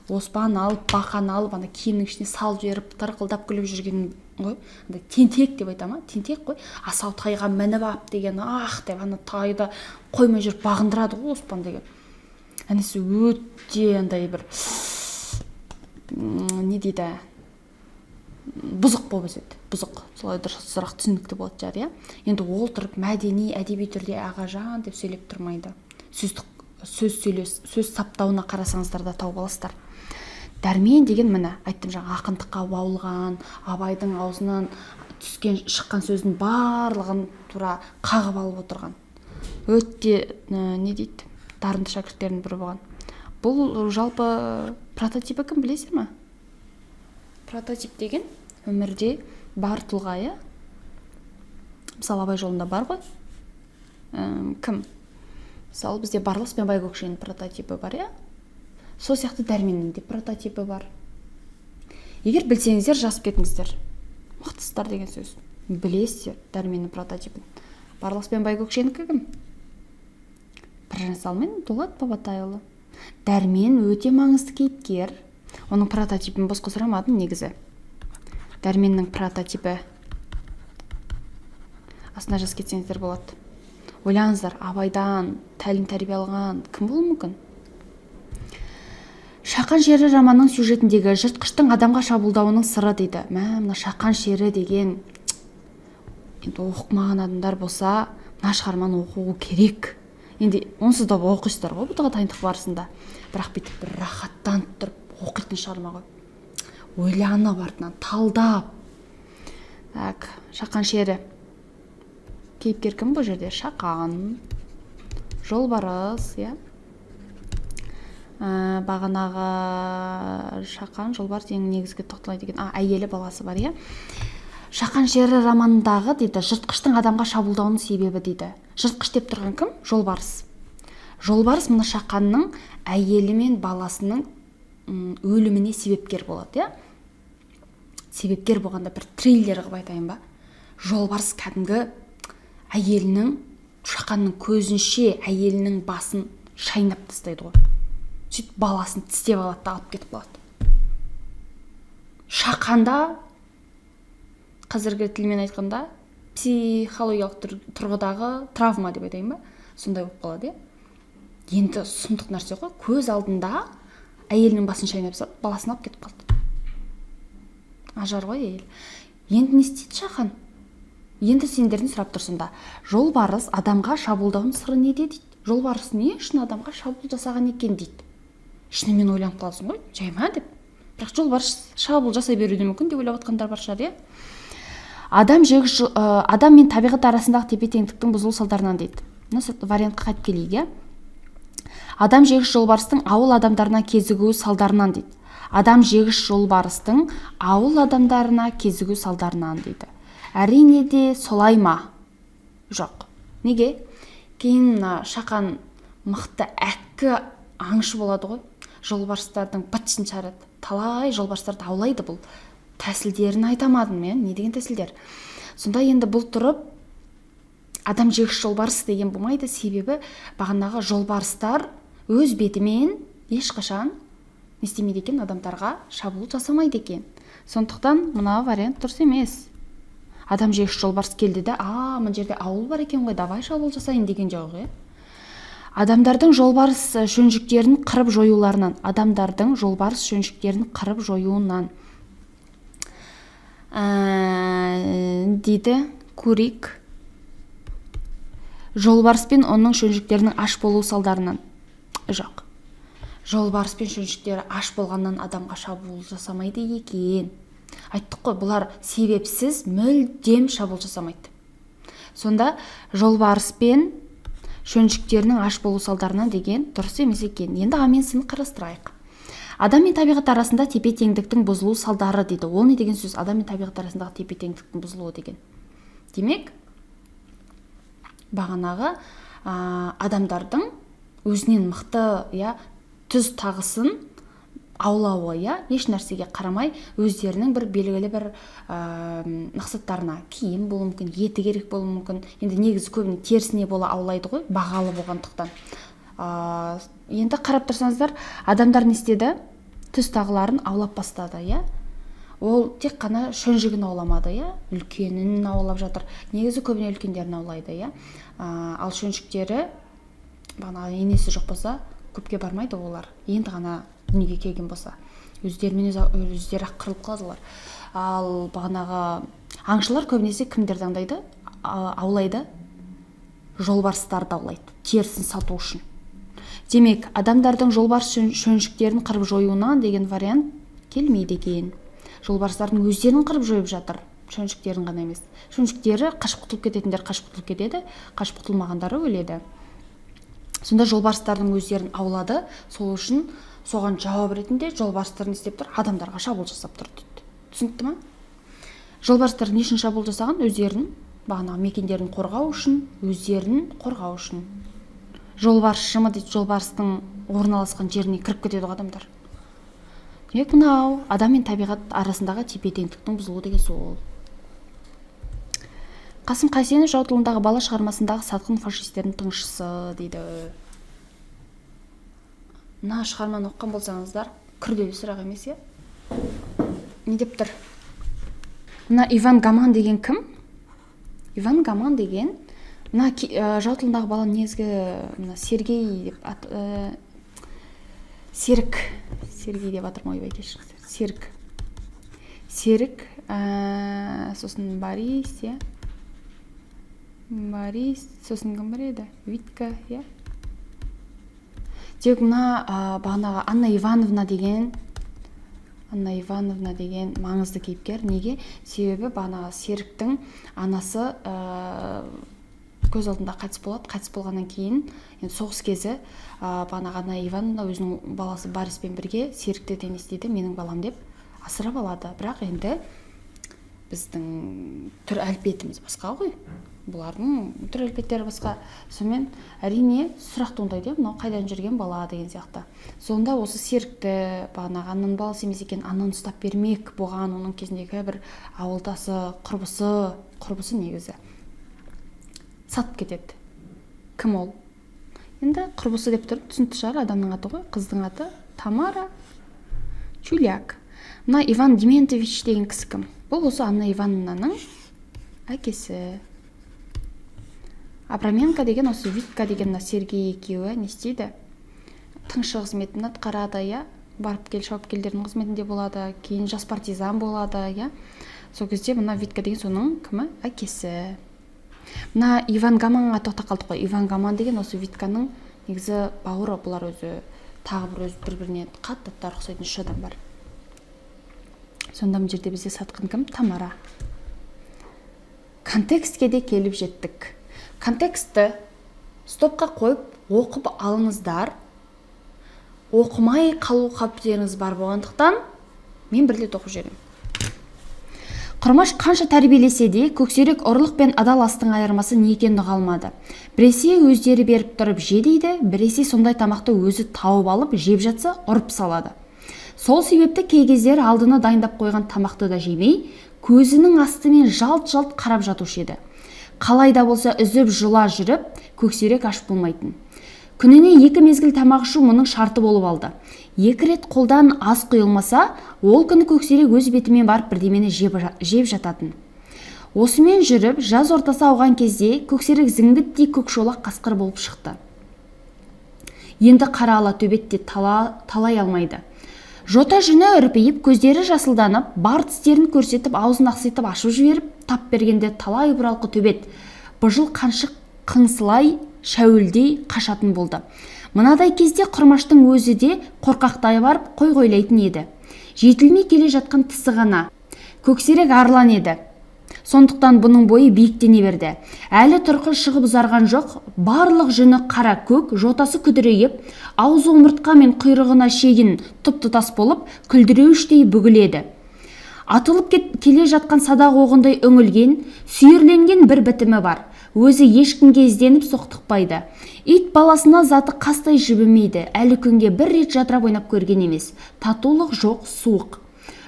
Оспан алып, бақан алып, ана киімнің ішіне салып жіберіп, тырқылдап күліп жүрген ғой. Андай тентек деп айта ма? Тентек қой. Асау тайға мініп ап деген, деп ана тайды қоймай жүріп бағындырады ғой Оспан деген. Інісі өте андай бір не дейді, бұзық болып өседі. Бұзық. Солай дұрысырақ түсінікті болады жар, Енді ол тұрып мәдени, әдеби түрде ағажан деп сөйлеп тұрмайды. Сөз саптауына қарасаңыздар да тауып аласыздар. Дәрмен деген міне айттым жаңа, ақындыққа баулған, Абайдың аузынан шыққан сөздің барлығын тура қағып алып отырған. Өте не дейді, дарынды шәкірттерінің бірі болған. Бұл жалпы прототипі кім, білесіздер ме? Прототип деген өмірде бар тұлға, Мысалы Абай жолында бар ғой. Кім? Мысалы бізде Барлас пен Байкөкшенің прототипі бар, Сол сияқты Дәрменнің де прототипі бар. Егер білсеңіздер, жазып кетіңіздер. Мықтысыздар деген сөз. Білесіздер Дәрменнің прототипін. Барлас пен Байкөкшенікі кім? Біржан Сал мен Дулат Бабатайұлы. Дәрмен өте маңызды кейіпкер. Оның прототипін бос қосырамадым негізі. Дәрменнің прототипі астына жазып кетсеңіздер болады. Ойлаңыздар, Абайдан тәлім тәрбие алған кім болуы мүмкін? Шақан шері романның сюжетіндегі жыртқыштың адамға шабуылдауының сыры дейді. Мына Шақан шері деген, енді оқымаған адамдар болса, мына шығарманы оқуы керек. Енді онсыз да оқисыздар ғой бұтыға дайындық барысында. Бірақ бүйтіп бір рахаттанып тұрып оқитын шығарма ғой. Ойланып артынан талдап. Так, Шақан шері. Кейіпкер кім бұл жерде? Шақан, Жолбарыс, бағанағы Шақан, Жолбарыс ең негізгі тоқталайды деген, әйелі баласы бар, Шақан шері романындағы дейді, жыртқыштың адамға шабуылдауының себебі дейді. Жыртқыш деп тұрған кім? Жолбарыс. Жолбарыс мына Шақанның әйелі мен баласының өліміне себепкер болады, Себепкер болғанда бір триллер қылып айтайын ба? Жолбарыс кәдімгі әйелінің, Шақанның көзінше әйелінің басын шайнап тастайды ғой. Сөйтіп баласын тістеп алады да алып кетіп қалады. Шақанда, қазіргі тілмен айтқанда, психологиялық тұрғыдағы травма деп айтайын ба? Сондай болып қалады, Енді сұмдық нәрсе ғой. Көз алдында әйелінің басын шайнап салып, баласын алып кетіп қалды. Ажар ғой әйел. Енді не істейді Шақан? Енді сендерден сұрап тұрсың да, Жолбарыс адамға шабуылдауының сыры неде дейді. Жолбарыс не үшін адамға шабуыл жасаған екен дейді. Шынымен ойланып қаласың ғой, жай ма деп. Бірақ Жолбарыс шабуыл жасай беруі мүмкін деп ойлап отқандар бар шығар, Адам мен табиғат арасындағы тепе-теңдіктің бұзылу салдарынан дейді. Осы вариантқа қайтып келейік, Адам жегіш жолбарыстың ауыл адамдарына кезігуі салдарынан дейді. Адам жегіш жолбарыстың ауыл адамдарына кезігу салдарынан дейді. Әрине де солай ма? Жоқ. Неге? Кейін Шақан мықты әккі аңшы болады ғой. Жолбарыстардың бытшын шығарады. Талай жолбарыстарды аулайды бұл. Тәсілдерін айтамадым мен. Не деген тәсілдер? Сонда енді бұл тұрып адам жегіш жолбарыс деген болмайды. Себебі бағанағы жолбарыстар өз бетімен ешқашан не істемейді екен, адамдарға шабуыл жасамайды екен. Сондықтан мына вариант дұрыс емес. Адам жегіш жолбарыс келді де, мына жерде ауыл бар екен ғой, давай шабуыл жасайын деген жоқ, Адамдардың жолбарыс шөнжіктерін қырып жоюларынан, адамдардың жолбарыс шөнжіктерін қырып жоюынан дейді, көрейік. Жолбарыс пен оның шөнжіктерінің аш болу салдарынан. Жоқ. Жолбарыс пен шөнжіктері аш болғаннан адамға шабуыл жасамайды екен. Айттық қой, бұлар себепсіз мүлдем шабуыл жасамайды. Сонда жолбарыс пен шөнжіктерінің аш болу салдарынан деген дұрыс емес екен. Енді амен сын қарастырайық. Адам мен табиғат арасында тепе-теңдіктің бұзылу салдары дейді. Ол не деген сөз? Адам мен табиғат арасындағы тепе-теңдіктің бұзылуы деген. Демек, бағанағы адамдардың өзінен мықты түз тағысын аулауы, еш нәрсеге қарамай өздерінің бір белгілі бір мақсаттарына, киім болуы мүмкін, еті керек болуы мүмкін. Енді негізі көбіне терісіне бола аулайды ғой, бағалы болғандықтан. Енді қарап тұрсаңыздар, адамдар не істеді? Түз тағыларын аулап бастады, Ол тек қана шөнжігін ауламады, үлкенін аулап жатыр. Негізі көбіне үлкендерін аулайды, Ал шөншіктері, бағанағы енесі жоқ болса, көпке бармайды олар. Енді ғана дүниеге келген болса, өздері ақ қырылып қалады олар. Ал бағанағы аңшылар көбінесе кімдерді аңдайды? Аулайды? Жолбарыстарды аулайды, терісін сату үшін. Демек, адамдардың жолбарыс шөншіктерін қырып жоюына деген вариант келмейді екен. Жолбарыстардың өздерін қырып жойып жатыр, шөншіктерін ғана емес. Шөншіктері қашып құтылып кететіндер қашып құтылып кетеді, қашып құтылмағандары өледі. Сонда жолбарыстардың өздерін аулады, сол үшін соған жауап ретінде жолбарыстар не істеп тұр? Адамдарға шабуыл жасап тұр дейді. Түсінікті ма? Жолбарыстар не үшін шабуыл жасаған? Өздерін, бағанағы мекендерін қорғау үшін, өздерін қорғау үшін. Жолбарысшымы дейді, жолбарыстың орналасқан жеріне кіріп кетеді адамдар. Демек, мынау адам мен табиғат арасындағы тепе-теңдіктің бұзылуы деген сол. Қасым Қайсенов жау тылындағы бала шығармасындағы сатқын фашистердің тыңшысы дейді. Мына шығарманы оқыған болсаңыздар, күрделі сұрақ емес, Не деп тұр? Мына Иван Гаман деген кім? Иван Гаман деген мына жау тылындағы бала негізгі Сергей деп Сергей деп атыр ма, ойбай кешіріңіздер. Серік, сосын Борис, сосын кім бар еді? Витка, Тек мына бағанағы Анна Ивановна деген маңызды кейіпкер. Неге? Себебі бағанағы Серіктің анасы көз алдында қайтыс болады. Қайтыс болғаннан кейін, соғыс кезі бағанағы Анна Ивановна өзінің баласы Бориспен бірге Серікті не істейді, менің балам деп асырап алады. Бірақ енді біздің түр әлпетіміз басқа ғой. Бұлардың түр әлпеттері басқа. Сонымен әрине сұрақ туындайды, мынау қайдан жүрген бала деген сияқты. Сонда осы Серікті бағанағы Аннаның баласы емес екен, Аннаны ұстап бермек болған оның кезіндегі бір ауылдасы, құрбысы негізі сатып кетеді. Кім ол? Енді құрбысы деп тұр, түсінікті шығар, адамның аты ғой, қыздың аты Тамара Чуляк. Мына Иван Дементьевич деген кісі кім? Бұл осы Анна Ивановнаның әкесі. Абраменко деген осы Витка деген Сергей екеуі не істейді? Тыңшы қызметін атқарады, барып кел, шауып келдердің қызметінде болады, кейін жас партизан болады, Сол кезде мына Витка деген соның кімі? Әкесі. Мына Иван Гаманға тоқта қалдық қой. Иван Гаман деген осы Витканың негізі бауыры, бұлар өзі тағы бір-біріне қатты ұқсайтын үш адам бар. Сонда бұл жерде бізде сатқын кім? Тамара. Контекстке де келіп жеттік. Контекстті стопқа қойып оқып алыңыздар. Оқымай қалу қауіптеріңіз бар болғандықтан мен бір рет оқып жіберемін. Құрмаш қанша тәрбиелесе де, көксерек ұрлық пен адал астың айырмасы не екенін қалмады. Біресе өздері беріп тұрып же дейді, біресе сондай тамақты өзі тауып алып жеп жатса ұрып салады. Сол себепті кей кездері алдына дайындап қойған тамақты да жемей, көзінің астымен жалт-жалт қарап жатушы еді. Қалайда болса үзіп жұла жүріп, көксерек аш болмайтын. Күніне 2 мезгіл тамақ ішу мұның шарты болып алды. 2 рет қолдан ас құйылмаса, ол күні көксерек өз бетімен барып бірдемені жеп жататын. Осымен жүріп, жаз ортасы ауған кезде көксерек зіңгіттей көкшолақ қасқыр болып шықты. Енді қара ала төбетте талай алмайды. Жота жүні үрпейіп, көздері жасылданып, бар тістерін көрсетіп, аузын ақситып ашып жіберіп, тап бергенде талай бұралқы төбет, бұжыл қаншық қыңсылай, шәуілдей қашатын болды. Мынадай кезде Құрмаштың өзі де қорқақтай барып қой-қойлайтын еді. Жетілмей келе жатқан тісі ғана. Көксерек арлан еді. Сондықтан бұның бойы биіктене берді. Әлі тұрқы шығып ұзарған жоқ, барлық жүні қара көк, жотасы күдірейіп, аузы омыртқа мен құйрығына шегін тұп-тұтас болып, күлдіреуіштей бүгіледі. Атылып келе жатқан садақ оғындай үңілген, сүйірленген бір бітімі бар. Өзі ешкімге ізденіп соқтықпайды. Ит баласына заты қастай жібімейді. Әлі күнге бір рет жадырап ойнап көрген емес. Татулық жоқ, суық.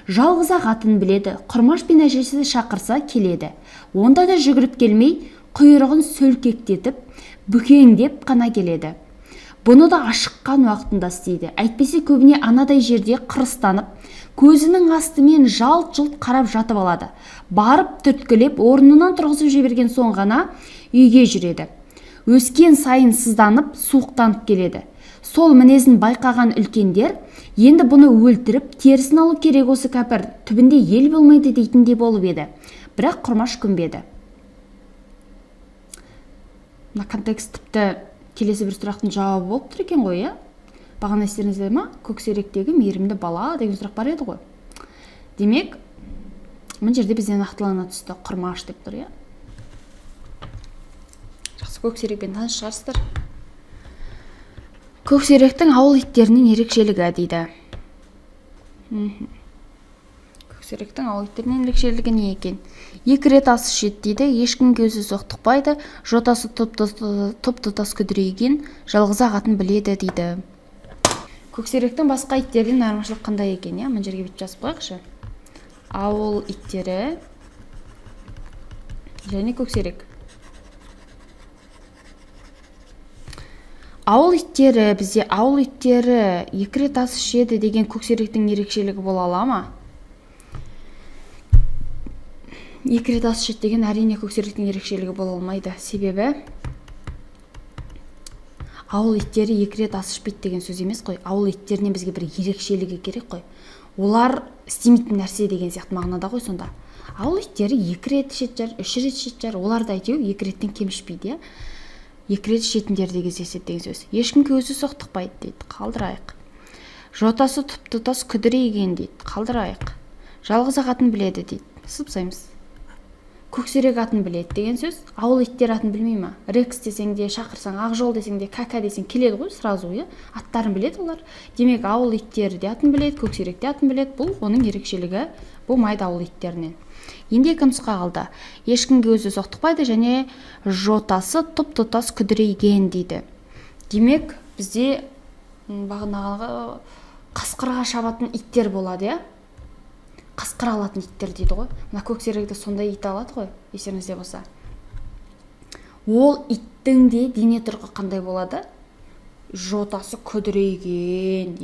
Жалғыз-ақ атын біледі. Құрмаш пен әжесі шақырса келеді. Онда да жүгіріп келмей, құйрығын сөлкектетіп, бүкеңдеп қана келеді. Бұны да ашыққан уақытында істейді. Әйтпесе көбіне анадай жерде қырыстанып, көзінің астымен жалт-жұлт қарап жатып алады. Барып түрткілеп, орнынан тұрғызып жіберген соң ғана үйге жүреді. Өскен сайын сызданып, суықтанып келеді. Сол мінезін байқаған үлкендер енді бұны өлтіріп, терісін алу керек осы кәпір, түбінде ел болмайды дейтіндей болып еді. Бірақ Құрмаш көнбеді. Мына контекст тіпті келесі бір сұрақтың жауабы болып тұр екен ғой, бағана естеріңізде ме? Көксеректегі мейірімді бала деген сұрақ бар еді ғой. Демек, мына жерде бізден нақтылана түсті, Құрмаш деп тұр, Жақсы, көксерекпен таныс шығарсыздар. Көксеректің ауыл иттерінен ерекшелігі дейді. Көксеректің ауыл иттерінен ерекшелігі не екен? 2 рет ас ішеді дейді, ешкімге өзі соқтықпайды, жотасы топ-тұтас күдірейген, жалғыз-ақ атын біледі дейді. Көксеректің басқа иттерден айырмашылық қандай екен, Мына жерге бүйтіп жазып қояйықшы. Ауыл иттері және көксерек. Ауыл иттері, бізде ауыл иттері 2 рет ас ішеді деген көксеректің ерекшелігі бола ала ма? 2 рет ас ішеді деген әрине көксеректің ерекшелігі бола алмайды. Себебі ауыл иттері 2 рет ас ішпейді деген сөз емес қой. Ауыл иттерінен бізге бір ерекшелігі керек қой. Олар істемейтін нәрсе деген сияқты мағынада ғой сонда. Ауыл иттері 2 рет ішеді, 3 рет ішеді, олар да әйтеу 2 реттен кем ішпейді, 2 рет ішетіндерде кездеседі деген сөз. Ешкімге өзі соқтықпайды дейді. Қалдырайық. Жотасы тұп-тұтас күдірейген дейді. Қалдырайық. Жалғыз-ақ атын біледі дейді. Сыпсаймыз. Көксерек атын біледі деген сөз. Ауыл иттері атын білмей ма? Рекс десең де, шақырсаң, Ақжол десең де, Кака десең келеді ғой сразу, аттарын біледі олар. Демек, ауыл иттері де атын біледі, көксерек те атын біледі. Бұл оның ерекшелігі, болмайды ауыл иттерінен. Енді 2 нұсқа қалды. Ешкімге өзі соқтықпайды және жотасы тұп-тұтас күдірейген дейді. Демек, бізде бағанағы қасқырға шабатын иттер болады, Қасқыр алатын иттер дейді ғой. Мына көксеректі сондай ит алады ғой, естеріңізде болса. Ол иттің де дене тұрқы қандай болады? Жотасы күдірейген,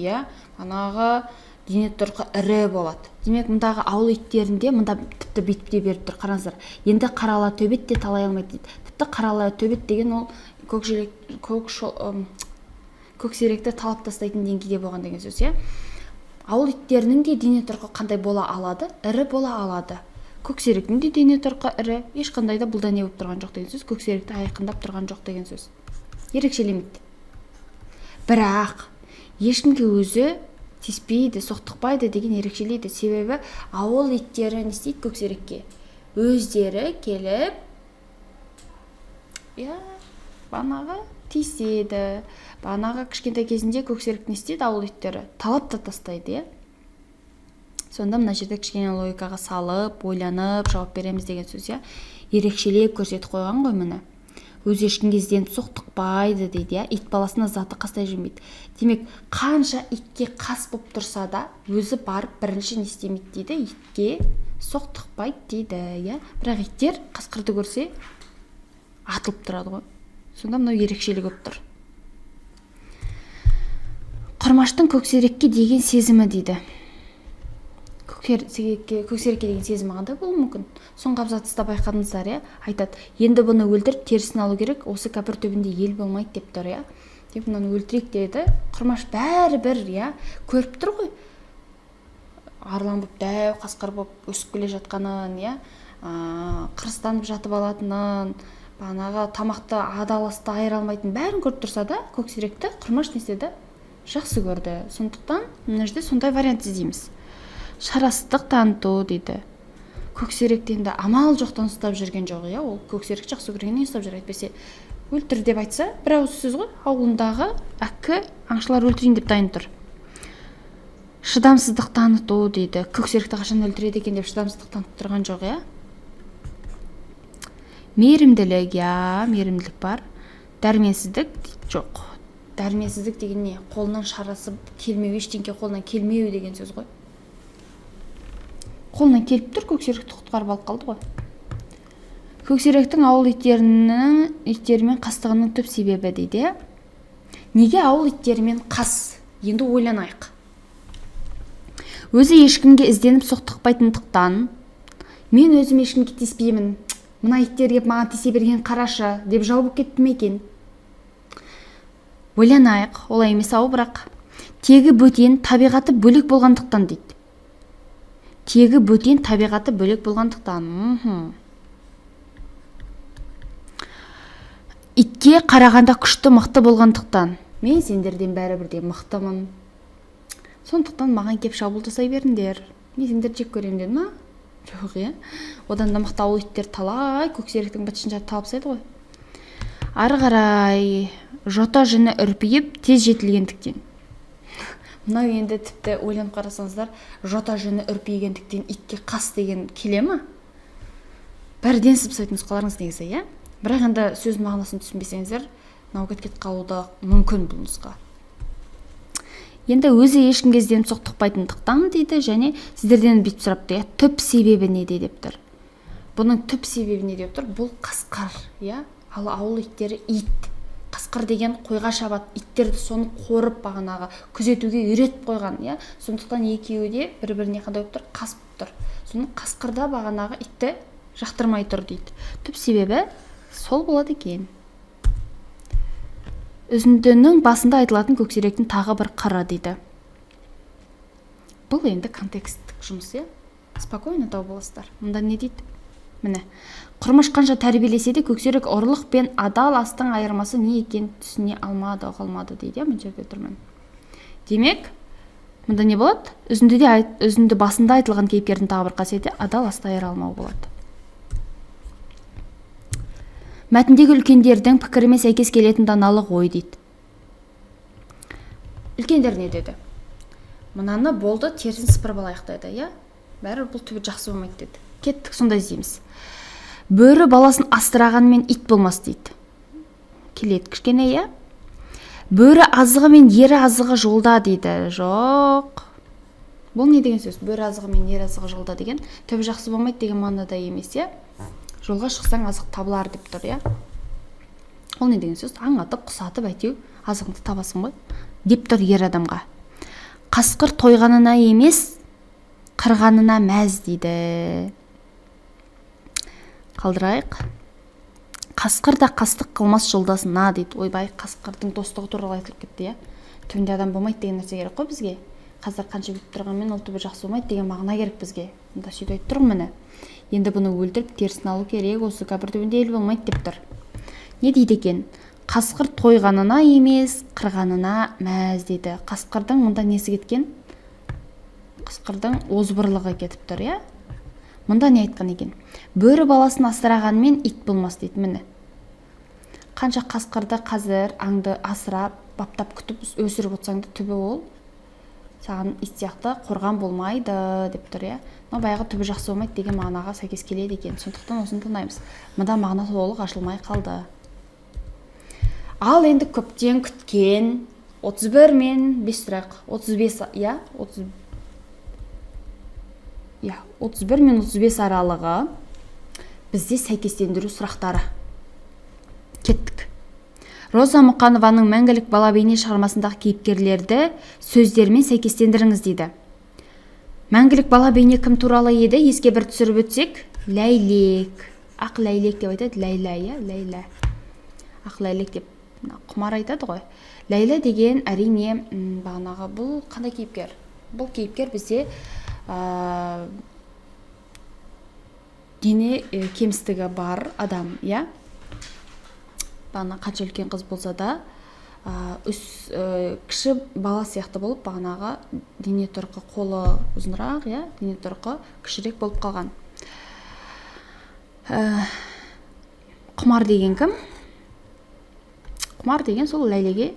Манағы дене тұрқы ірі болады. Демек, мұндағы ауыл иттерінде мұнда тіпті бүйтіп те беріп тұр, қараңыздар. Енді қарала төбет те талай алмайды дейді. Тіпті қарала төбет деген ол көксеректі талап тастайтын деңгейде болған деген сөз, Ауыл иттерінің де дене тұрқы қандай бола алады? Ірі бола алады. Көксеректің де дене тұрқы ірі, ешқандай да бұлда не болып тұрған жоқ деген сөз. Көксеректі айқындап тұрған жоқ деген сөз. Ерекшелемейді. Бірақ ешкімге өзі тиіспейді, соқтықпайды деген ерекшелейді. Себебі ауыл иттері не істейді көксерекке? Өздері келіп, банаға тиіседі. Бағанағы кішкентай кезінде көксерек не істейді ауыл иттері? Талап та тастайды, Сонда мына жерде кішкене логикаға салып, ойланып, жауап береміз деген сөз, Ерекшелеп көрсетіп қойған ғой міне. Өзі ешкімге ізденіп соқтықпайды дейді, Ит баласына заты қастай жүрмейді. Демек, қанша итке қас болып тұрса да, өзі барып бірінші не істемейді дейді, итке соқтықпайды дейді, Бірақ иттер қасқырды көрсе атылып тұрады ғой. Сонда мынау ерекшелік болып тұр. Құрмаштың көксерекке деген сезімі дейді. Көксерекке деген сезімі қандай болуы мүмкін? Соңғы абзацта байқадыңыздар, айтады, енді бұны өлтіріп терісін алу керек, осы кәпір төбінде ел болмайды деп тұр, Деп мынаны өлтірек деді. Құрмаш бәрі-бір, көріп тұр ғой. Арлан болып, дәу қасқыр болып өсіп келе жатқанын, қырыстанып жатып алатынын, бағанағы тамақты адаласты айыра алмайтын бәрін көріп тұрса да, көксеректі Құрмаш не істеді? Жақсы көрді. Сондықтан мына жерде сондай вариант іздейміз. Шарасыздық таныту дейді. Көксеректі енді амал жоқтан ұстап жүрген жоқ, Ол көксерек жақсы көргеннен ұстап жүр, әйтпесе өлтір деп айтса, бір ауыз сөз ғой, ауылындағы әккі аңшылар өлтірейін деп дайын тұр. шыдамсыздық таныту дейді. Көксеректі қашан өлтіреді екен деп шыдамсыздық танытып тұрған жоқ, иә. Мейірімділік, иә, мейірімділік бар. Дәрменсіздік жоқ. Дәрменсіздік деген не? Қолынан шарасы келмеу, ештеңке қолынан келмеу деген сөз ғой. Қолынан келіп тұр, көксеректі құтқарып алып қалды ғой. Көксеректің ауыл иттерімен қастығының түп себебі дейді. Неге ауыл иттерімен қас? Енді ойланайық. Өзі ешкімге ізденіп соқтықпайтындықтан, мен өзім ешкімге тиіспеймін, мына иттер кеп маған тиісе берген қарашы деп жау болып кетті ме екен? Ойланайық, олай емес ау, бірақ тегі бөтен, табиғаты бөлек болғандықтан дейді. Тегі бөтен, табиғаты бөлек болғандықтан. Итке қарағанда күшті, мықты болғандықтан. Мен сендерден бәрібірде мықтымын. Сондықтан маған кеп шабуыл жасай беріңдер. Мен сендерді жек көремін деді ма? Жоқ, иә. Одан да мықты ауыл иттер талай көксеректің бытышын талап тастайды ғой. Ары қарай жота жүні үрпиіп тез жетілгендіктен. Мынау енді тіпті ойланып қарасаңыздар, жота жүні үрпигендіктен итке қас деген келе ме? Бәрден сыпсайтын нұсқаларыңыз негізі, иә? Бірақ енді сөз мағынасын түсінбесеңіздер, науқат кетіп қалуы мүмкін бұл нұсқа. Енді өзі ешкімге ізденіп соқтықпайтындықтан дейді, және сіздерден бүйтіп сұрапты, түп себебі неде деп тұр. Бұның түп себебі не деп тұр? Бұл қасқыр, иә? Ал ауыл иттері ит. Қасқыр деген қойға шабады, itтерді соны қорып бағанағы күзетуге үйретіп қойған, иә? Сондықтан екеуі де бір-біріне қандай болып тұр? Қас болып тұр. Соны қасқырда бағанағы итті жақтырмай тұр дейді. Түп себебі сол болады екен. Үзіндінің басында айтылатын көксеректің тағы бір қыры дейді. Бұл енді контексттік жұмыс, иә? Спокойно тауып аласыздар. Мұнда не дейді? Міне, құрмаш қанша тәрбиелесе де көксерек ұрлық пен адал астың айырмасы не екен түсіне алмады, қалмады дейді. Мына жерде тұрмын. Демек, мұнда не болады? Үзінді басында айтылған кейіпкердің тағы бір қасиеті адал асты айыра алмау болады. Мәтіндегі үлкендердің пікіріме сәйкес келетін даналық ой дейді. Үлкендер не деді? Мынаны болды, терісін сыпырып алайық деді, иә? Бәрі бұл түбі жақсы болмайды деді. Кеттік, сонда іздейміз. Бөрі баласын астырағанмен ит болмас дейді. Келеді кішкене, иә? Бөрі азығы мен ері азығы жолда дейді. Жоқ. Бұл не деген сөз? Бөрі азығы мен ері азығы жолда деген түбі жақсы болмайды деген мағынада емес, иә? Жолға шықсаң азық табылар деп тұр, иә? Ол не деген сөз? Аң атып, құс атып әйтеу азығыңды табасың ғой деп тұр ер адамға. Қасқыр тойғанына емес, қырғанына мәз дейді. Қалдырайық. Қасқыр да қастық қылмас жолдасына дейді. Ойбай, қасқырдың достығы туралы айтылып кетті, иә? Түбінде адам болмайды деген нәрсе керек қой бізге. Қазір қанша бүйтіп тұрғанмен ол түбі жақсы болмайды деген мағына керек бізге. Мұнда сөйтіп айтып тұрмын міне. Енді бұны өлтіріп терісін алу керек, осы кәпір түбінде ел болмайды деп тұр. Не дейді екен? Қасқыр тойғанына емес, қырғанына мәз дейді. Қасқырдың мұнда несі кеткен? Қасқырдың озбырлығы кетіп тұр, иә? Мұнда не айтқан екен? Бөрі баласын асырағанмен ит болмас дейді, міне. Қанша қасқырды қазір аңды асырап, баптап күтіп өсіріп отырсаң да түбі ол саған ит сияқты қорған болмайды деп тұр, иә? Но баяғы түбі жақсы болмайды деген мағынаға сәйкес келеді екен. Сондықтан осыны тыңдаймыз. Мұнда мағына толық ашылмай қалды. Ал енді көптен күткен 31 мен 5 сұрақ. 35, иә? 31 мен 35 аралығы бізде сәйкестендіру сұрақтары. Кеттік. Роза Мұқанованың мәңгілік бала бейне шығармасындағы кейіпкерлерді сөздермен сәйкестендіріңіз дейді. Мәңгілік бала бейне кім туралы еді? Еске бір түсіріп өтсек, Ләйлек. Ақ Ләйлек деп айтады, Ләйла, иә? Ләйла. Ақ Ләйлек деп құмар айтады ғой. Ләйла деген әрине бағанағы бұл қандай кейіпкер? Бұл кейіпкер бізде дене кемістігі бар адам, иә? Бағана қанша үлкен қыз болса да, кіші бала сияқты болып, бағанағы дене тұрқы қолы ұзынырақ, иә? Дене тұрқы кішірек болып қалған. Құмар деген кім? Құмар деген сол Ләйлеге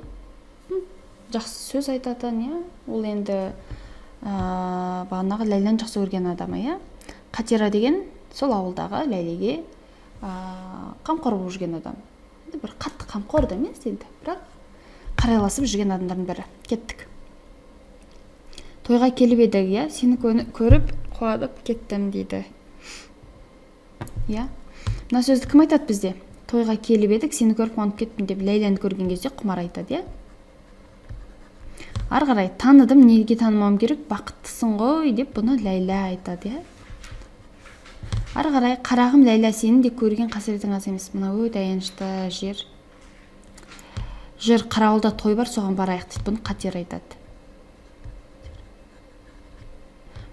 жақсы сөз айтатын, иә? Ол енді бағанағы Ләйләні жақсы көрген адамы, иә. Қатира деген сол ауылдағы Ләйлеге қамқор болып жүрген адам. Бір қатты қамқор да емес енді, бірақ қарайласып жүрген адамдардың бірі. Кеттік. Тойға келіп едік, иә, сені көріп қуанып кеттім дейді. Иә. Мына сөзді кім айтады бізде? Тойға келіп едік, сені көріп қуанып кеттім деп Ләйләні көрген кезде Құмар айтады, иә. Ары қарай таныдым, неге танымауым керек, бақыттысың ғой деп бұны Ләйлә айтады, иә. Ары қарай қарағым Ләйлә, сені де көрген қасіретің аз емес. Мына өте аянышты жер. Жүр, қарауылда той бар, соған барайық дейді. Бұны Қатира айтады.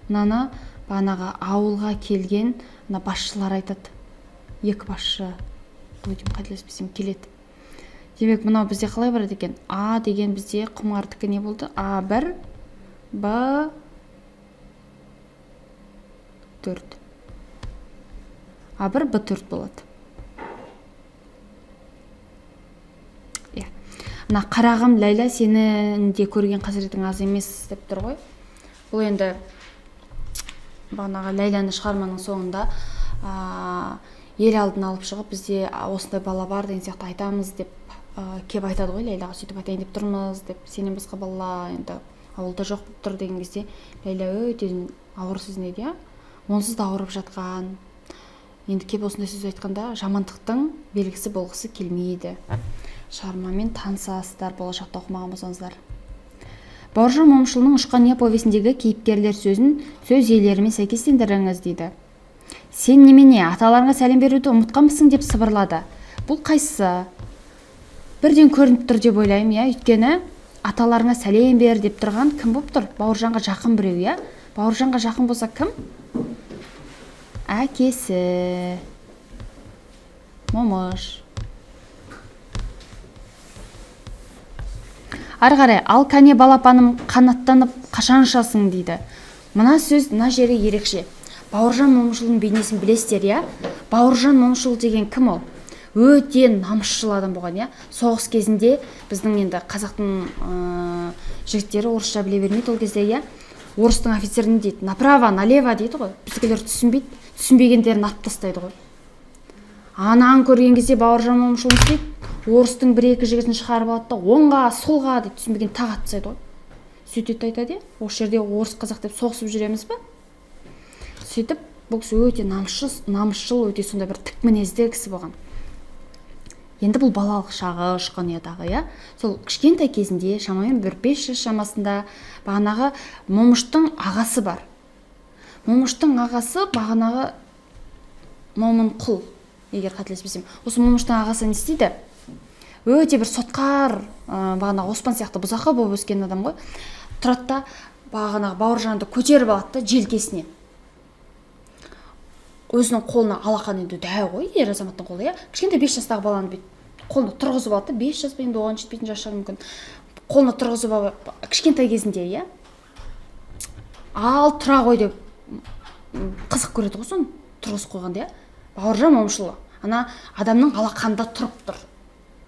Мынаны бағанағы ауылға келген басшылар айтады. Екі басшы, қателеспесем, келеді. Демек, мынау бізде қалай барады екен? А деген бізде Құмардікі не болды? А1, Б4. А1, Б4 болады. Иә. Мына қарағым Ләйлә, сені де көрген қасіретің аз емес деп тұр ғой. Бұл енді бағанағы Ләйләні шығарманың соңында ел алдына алып шығып, бізде осындай бала бар деген сияқты айтамыз деп кеп айтады ғой. Ләйләға сөйтіп айтайын деп тұрмыз деп, сенен басқа бала енді ауылда жоқ болып тұр деген кезде Ләйлә өте ауыр сезінеді, иә. Онсыз да ауырып жатқан. Енді кеп осындай сөз айтқанда жамандықтың белгісі болғысы келмейді. Шығармамен танысасыздар, болашақта оқымаған болсаңыздар. Бауыржан Момышұлының Ұшқан не повесіндегі кейіпкерлер сөзін сөз иелерімен сәйкестендіріңіз дейді. Сен немене, аталарыңа сәлем беруді ұмытқанбысың деп сыбырлады. Бұл қайсысы? Бірден көрініп тұр деп ойлаймын, иә. Өйткені аталарыңа сәлем бер деп тұрған кім болып тұр? Бауыржанға жақын біреу, иә. Бауыржанға жақын болса кім? Әкесі. Момыш. Ары қарай, ал кәне балапаным қанаттанып қашан ұшасың дейді. Мына сөз, мына жері ерекше. Бауыржан Момышұлының бейнесін білесіздер, иә? Бауыржан Момышұл деген кім ол? Өте намысшыл адам болған, иә? Соғыс кезінде біздің енді қазақтың жігіттері орысша біле бермейді ол кезде, иә? Орыстың офицеріне дейді, направо, налево дейді ғой. Біздікілер түсінбейді, түсінбегендерін атып тастайды ғой. Ананы көрген кезде Бауыржан Момышұл не істейді? Орыстың бір-екі жігітін шығарып алады да, оңға, солға деп түсінбеген тағы атып тастайды ғой. Сөйтеді айтады, иә? Осы жерде орыс қазақ деп соғысып жүреміз бе? Сөйтіп, бұл кісі өте намысшыл, өте сондай бір тік мінезді кісі болған. Енді бұл балалық шағы Ұшқан ұядағы, иә? Сол кішкентай кезінде, шамамен бір 5 жас шамасында бағанағы Момыштың ағасы бар. Момыштың ағасы бағанағы Момынқұл, егер қателеспесем. Осы Момыштың ағасы не істейді? Өте бір сотқар, бағанағы Оспан сияқты бұзақы болып өскен адам ғой. Тұрады да бағанағы Бауыржанды көтеріп алады да желкесіне. Өзінің қолына алақан, енді дәу ғой, ер азаматтың қолы, иә. Кішкентай 5 жастағы баланы қолына тұрғызып алды, 5 жас енді оған жетпейтін жас шығар мүмкін. Қолына тұрғызып алып, кішкентай кезінде, иә. Ал тұра ғой деп қызық көреді ғой соны, тұрғызып қойғанда, иә. Бауыржан Момышұлы ана адамның алақанында тұрып тұр,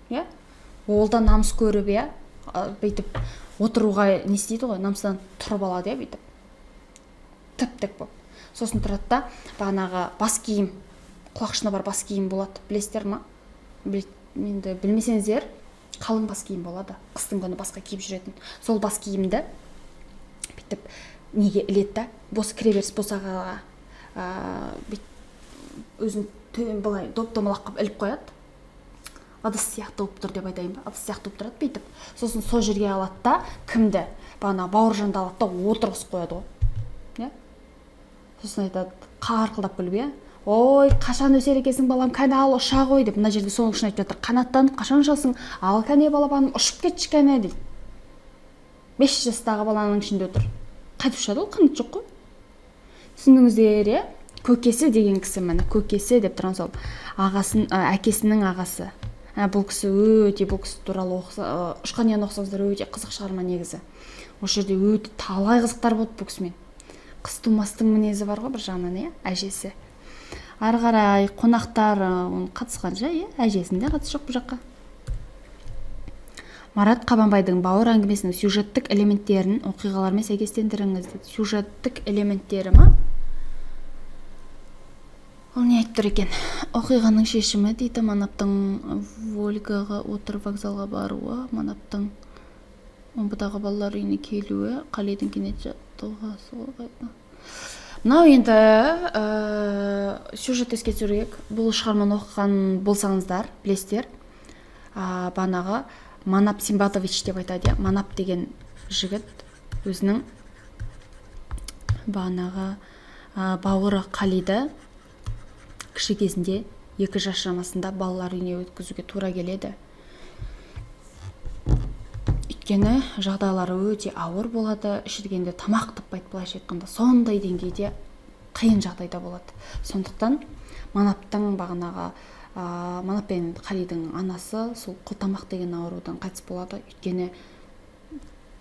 иә. Ол да намыс көріп, иә, бүйтіп отыруға не істейді ғой, намыстан тұрып алады, иә, бүйтіп тіп-тік болып. Сосын тұрады да, бағанағы бас киім, құлақшына бар бас киім болады, білесіздер ма? Енді білмесеңіздер, қалың бас киім болады, қыстың күні басқа киіп жүретін. Сол бас киімді бүйтіп неге іледі да, кіреберіс босағаға өзін төмен былай доп-домалақ қылып іліп қояды. Ыдыс сияқты болып тұр деп айтайын ба? Ыдыс сияқты болып тұрады бүйтіп. Сосын сол жерге алады да, кімді? Бағана Бауыржанды алады да отырғызып қояды ғой. Иә? Сосын айтады, қарқылдап күліп, иә? Ой, қашан өсер екенсің балам, кәне ал ұша ғой деп. Мына жерде соның үшін айтып жатыр. Қанаттанып қашан ұшасың? Ал кәне балапаным ұшып кетші кәне дейді. 5 жастағы баланың ішінде отыр. Қайтып ұшады, ол қанат жоқ қой. Түсіндіңіздер, иә? Көкесі деген кісі, міне көкесі деп тұрған сол әкесінің ағасы. Бұл кісі өте, бұл кісі туралы Ұшқан ұяны оқысаңыздар өте қызық шығарма негізі. Осы жерде өте талай қызықтар болды бұл кісімен. Қыз тумастың мінезі бар ғой бір жағынан, иә, әжесі. Ары қарай қонақтар қатысқан жай, иә, әжесінде қатысы жоқ бұл жаққа. Марат Қабанбайдың Бауыр әңгімесінің сюжеттік элементтерін оқиғалармен сәйкестендіріңіз дейді. Сюжеттік элементтері ма? Ол не айтып тұр екен? Оқиғаның шешімі дейді. Манаптың Волгаға отырып вокзалға баруы, Манаптың омбыдағы балалар үйіне келуі, Қалидің кенет жаттығуы. Мынау енді сюжет еске түсірейік. Бұл шығарманы оқыған болсаңыздар, білесіздер. Банағы Манап Симбатович деп айтады, иә. Манап деген жігіт өзінің банағы бауыры Қалиды кіші кезінде 2 жас шамасында балалар үйіне өткізуге тура келеді. Өйткені жағдайлары өте ауыр болады, ішіргенде тамақ таппайды, былайша айтқанда сондай деңгейде қиын жағдайда болады. Сондықтан Манаптың бағанағы Манап пен Қалидің анасы сол қылтамақ деген аурудан қайтыс болады. Өйткені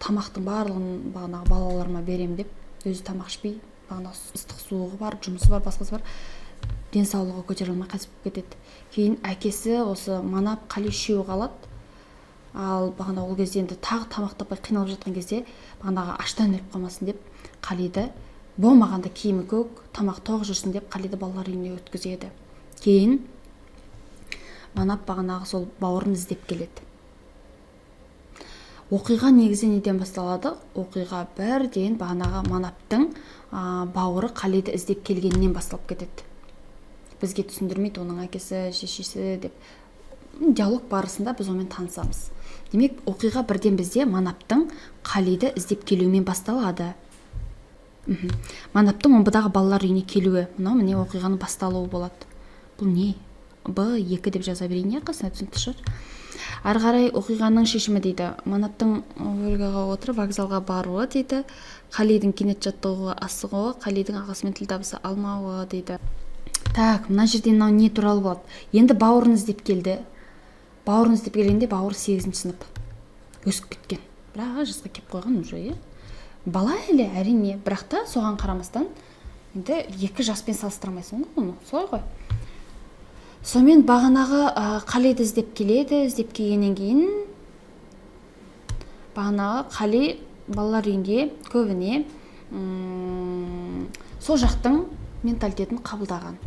тамақтың барлығын бағанағы балаларыма берем деп өзі тамақ ішпей, бағанағы ыстық суығы бар, жұмысы бар, басқасы бар, денсаулығы көтере алмай қайтыс болып кетеді. Кейін әкесі осы Манап, Қали үшеуі қалады. Ал бағана ол кезде енді тағы тамақ таппай қиналып жатқан кезде бағанағы аштан өліп қалмасын деп Қалиды болмағанда киімі көк, тамақ тоқ жүрсін деп Қалиды балалар үйіне өткізеді. Кейін Манап бағанағы сол бауырын іздеп келеді. Оқиға негізі неден басталады? Оқиға бірден бағанағы Манаптың бауыры Қалиды іздеп келгеннен басталып кетеді. Бізге түсіндірмейді оның әкесі, шешесі деп. Диалог барысында біз онымен танысамыз. Демек, оқиға бірден бізде Манаптың Қалиды іздеп келуімен басталады. Манаптың омбыдағы балалар үйіне келуі, мынау міне оқиғаның басталуы болады. Бұл не? Б2 деп жаза берейін, қасына түсінікті шығар. Ары қарай оқиғаның шешімі дейді. Манаптың Волгаға отырып вокзалға баруы дейді. Қалидің кенет жаттығуға асығуы, Қалидің ағасымен тіл табыса алмауы дейді. Так, мына жерде мынау не туралы болады? Енді бауырын іздеп келді. Бауырын іздеп келгенде бауыр 8-ші сынып. Өсіп кеткен. Бірақ жасқа кеп қойған уже, бала әлі әрине, бірақ та соған қарамастан енді 2 жаспен салыстырмайсың ғой оны, солай ғой. Сонымен бағанағы Қалиды іздеп келеді, іздеп келгеннен кейін бағанағы Қали балалар үйінде көбіне сол жақтың менталитетін қабылдаған.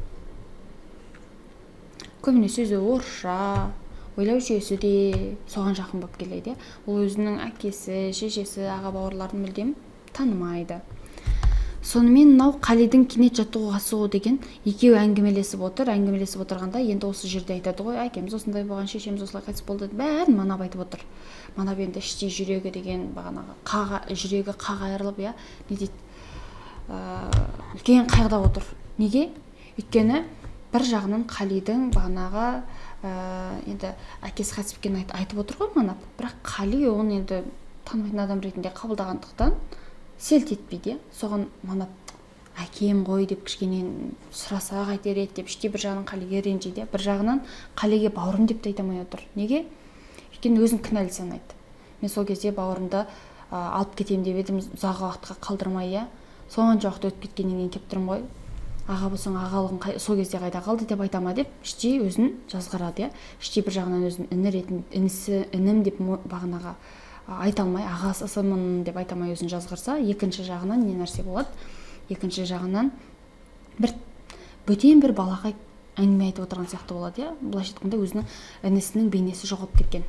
Көбіне сөзі орысша, ойлау жүйесі де соған жақын болып келеді. Ол өзінің әкесі, шешесі, аға бауырларын мүлдем танымайды. Сонымен мынау Қалидің кенет жаттығуға асығу деген екеуі әңгімелесіп отырғанда енді осы жерде айтады ғой, әкеміз осындай болған, шешеміз осылай қайтыс болды, бәрін Манап айтып отыр. Манап енді іштей жүрегі деген бағанағы жүрегі қағайырылып, не дейді, үлкен қайғыда отыр. Неге? Өйткені бір жағынан Қалидің бағанағы енді әкесі қайтыс кеткенін айтып отыр ғой Манап, бірақ Қали оны енді танымайтын адам ретінде қабылдағандықтан селт етпейді. Соған Манап әкем ғой деп кішкенен сұраса қайтер еді деп іштей бір жағынан Қалиге ренжиді. Бір жағынан Қалиге бауырым деп те айта алмай отыр. Неге? Өйткені өзін кінәлі санайды. Мен сол кезде бауырымды алып кетем деп едім, ұзақ уақытқа қалдырмай, сонша уақыт өтіп кеткеннен кейін келіп тұрмын ғой. Аға болсаң ағалығың сол кезде қайда қалды деп айтама деп іштей өзін жазғырады. Іштей бір жағынан өзін інім деп бағанаға айта алмай, ағасымын деп айта алмай өзін жазғырса, екінші жағынан не нәрсе болады? Екінші жағынан бөтен бір балаға әңгіме айтып отырған сияқты болады. Былайша айтқанда өзінің інісінің бейнесі жоғалып кеткен.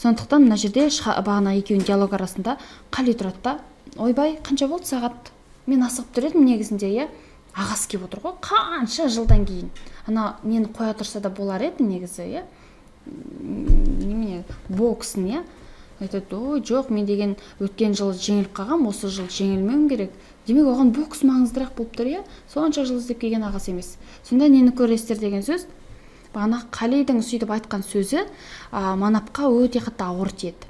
Сондықтан мына жерде бағана екеуінің диалог арасында Қали тұрады да, ойбай, қанша болды сағат? Мен асығып тұр едім негізінде, ағасы келіп отыр ғой, қанша жылдан кейін. Ана нені қоя тұрса да болар еді негізі, немене боксын, айтады, ой, жоқ, мен деген өткен жыл жеңіліп қалғам, осы жыл жеңілмеуім керек. Демек, оған бокс маңыздырақ болып тұр, сонша жыл іздеп келген ағасы емес. Сонда нені көресіздер деген сөз, бағана Қалидің сөйтіп айтқан сөзі Манапқа өте қатты ауыр тиеді.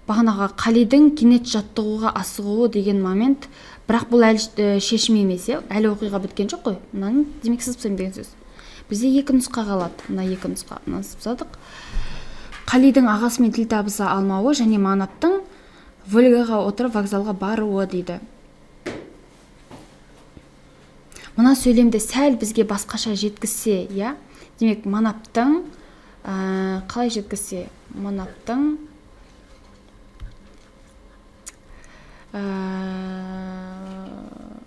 Бағанаға Қалидің кенет жаттығуға асығуы деген момент, бірақ бұл әлі шешім емес, әлі оқиға біткен жоқ қой. Мынаны демек сызып деген сөз. Бізде 2 нұсқа қалады. Мына 2 нұсқа сызып Қалидің ағасымен тіл табыса алмауы және Манаптың Волгаға отырып вокзалға баруы дейді. Мына сөйлемді сәл бізге басқаша жеткізсе, демек Манаптың қалай жеткізсе манаптың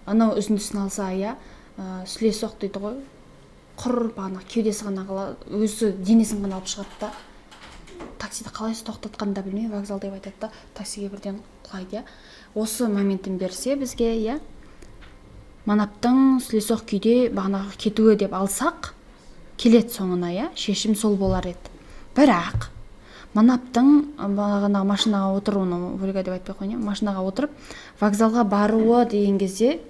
анау үзіндісін алса, сүлесоқ дейді ғой, құр бағана кеудесі ғана өзі денесін ғана алып шығады да, таксиді қалай тоқтатқанын да білмей вокзал деп айтады да, таксиге бірден құлайды. Осы моментін берсе бізге, манаптың сүлесоқ күйде бағанағы кетуі деп алсақ, келет соңына, шешім сол болар еді. Бірақ манаптың бағанағы машинаға отыруыны, өліға деп айтпай қойын, машинаға отырып, вокзалға баруы деген кезде